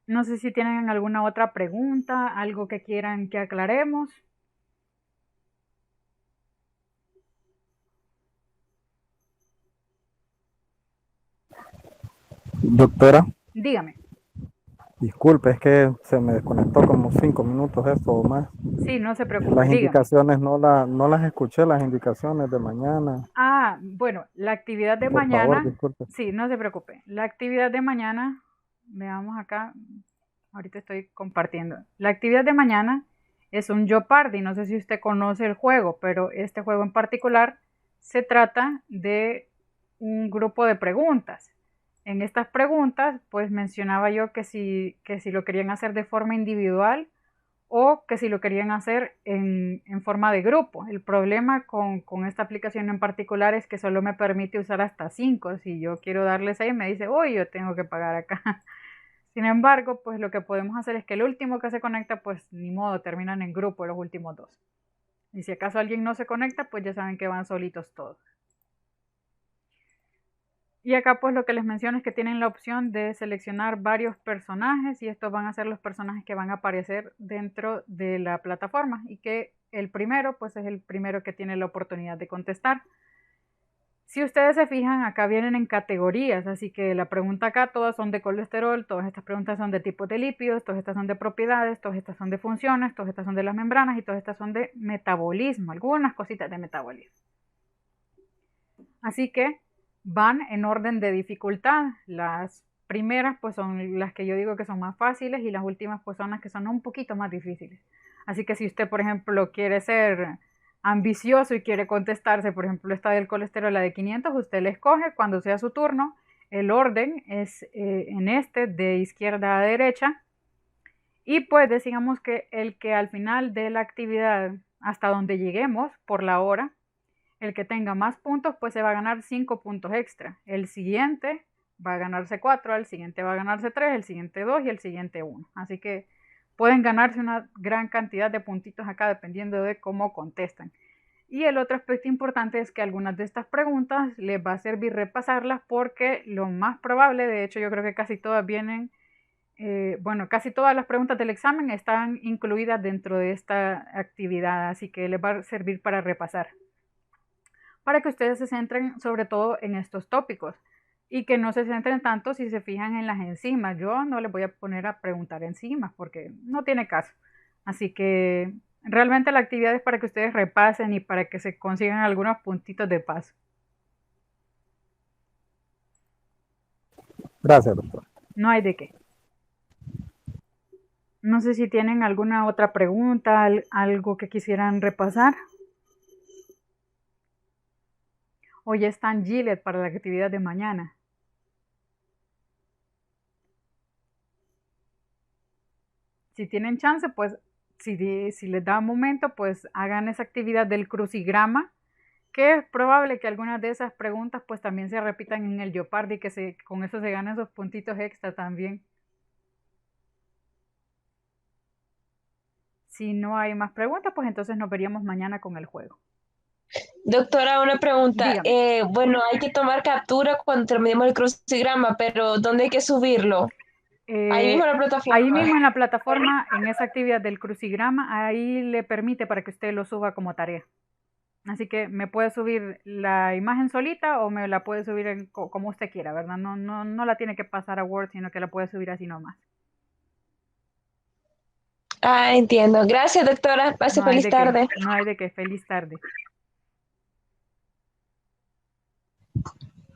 Speaker 1: No sé si tienen alguna otra pregunta, algo que quieran que aclaremos.
Speaker 4: Doctora,
Speaker 1: Dígame.
Speaker 4: disculpe, es que se me desconectó como 5 minutos esto o más.
Speaker 1: Sí, no se preocupe,
Speaker 4: Las
Speaker 1: dígame.
Speaker 4: indicaciones no las escuché, las indicaciones de mañana.
Speaker 1: Ah, bueno, la actividad de
Speaker 4: Por
Speaker 1: mañana,
Speaker 4: favor, disculpe.
Speaker 1: sí, no se preocupe. La actividad de mañana, veamos acá, ahorita estoy compartiendo. La actividad de mañana es un Jeopardy, no sé si usted conoce el juego, pero este juego en particular se trata de un grupo de preguntas. En estas preguntas, pues mencionaba yo que si lo querían hacer de forma individual o que si lo querían hacer en forma de grupo. El problema con esta aplicación en particular es que solo me permite usar hasta 5. Si yo quiero darle 6, me dice, uy, yo tengo que pagar acá. Sin embargo, pues lo que podemos hacer es que el último que se conecta, pues ni modo, terminan en grupo los últimos 2. Y si acaso alguien no se conecta, pues ya saben que van solitos todos. Y acá pues lo que les menciono es que tienen la opción de seleccionar varios personajes y estos van a ser los personajes que van a aparecer dentro de la plataforma y que el primero pues es el primero que tiene la oportunidad de contestar. Si ustedes se fijan, acá vienen en categorías, así que la pregunta acá todas son de colesterol, todas estas preguntas son de tipos de lípidos, todas estas son de propiedades, todas estas son de funciones, todas estas son de las membranas y todas estas son de metabolismo, algunas cositas de metabolismo. Así que van en orden de dificultad. Las primeras pues son las que yo digo que son más fáciles y las últimas pues son las que son un poquito más difíciles. Así que si usted, por ejemplo, quiere ser ambicioso y quiere contestarse, por ejemplo, esta del colesterol, la de 500, usted le escoge cuando sea su turno. El orden es en este, de izquierda a derecha. Y pues digamos que el que al final de la actividad, hasta donde lleguemos por la hora, El que tenga más puntos, pues se va a ganar 5 puntos extra. El siguiente va a ganarse 4, el siguiente va a ganarse 3, el siguiente 2 y el siguiente 1. Así que pueden ganarse una gran cantidad de puntitos acá dependiendo de cómo contestan. Y el otro aspecto importante es que algunas de estas preguntas les va a servir repasarlas porque lo más probable, de hecho yo creo que casi todas vienen, casi todas las preguntas del examen están incluidas dentro de esta actividad, así que les va a servir para repasar. Para que ustedes se centren sobre todo en estos tópicos y que no se centren tanto si se fijan en las enzimas. Yo no les voy a poner a preguntar enzimas porque no tiene caso. Así que realmente la actividad es para que ustedes repasen y para que se consigan algunos puntitos de paso.
Speaker 4: Gracias, doctor.
Speaker 1: No hay de qué. No sé si tienen alguna otra pregunta, algo que quisieran repasar. Hoy está en Gillette para la actividad de mañana. Si tienen chance, pues si les da un momento, pues hagan esa actividad del crucigrama, que es probable que algunas de esas preguntas pues también se repitan en el Jeopardy y que con eso se ganan esos puntitos extra también. Si no hay más preguntas, pues entonces nos veríamos mañana con el juego.
Speaker 3: Doctora, una pregunta.
Speaker 1: Dígame.
Speaker 3: Bueno, hay que tomar captura cuando terminemos el crucigrama, pero ¿dónde hay que subirlo? Ahí mismo en la plataforma.
Speaker 1: Ahí mismo en la plataforma, en esa actividad del crucigrama, ahí le permite para que usted lo suba como tarea. Así que me puede subir la imagen solita o me la puede subir como usted quiera, ¿verdad? No la tiene que pasar a Word, sino que la puede subir así nomás.
Speaker 3: Ah, entiendo. Gracias, doctora. Pase feliz tarde.
Speaker 1: No hay de qué. Feliz tarde.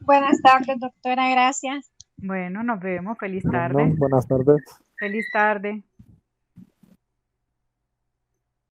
Speaker 5: Buenas tardes, doctora. Gracias.
Speaker 1: Bueno, nos vemos. Feliz
Speaker 4: Bueno,
Speaker 1: tarde.
Speaker 4: buenas tardes.
Speaker 1: Feliz tarde.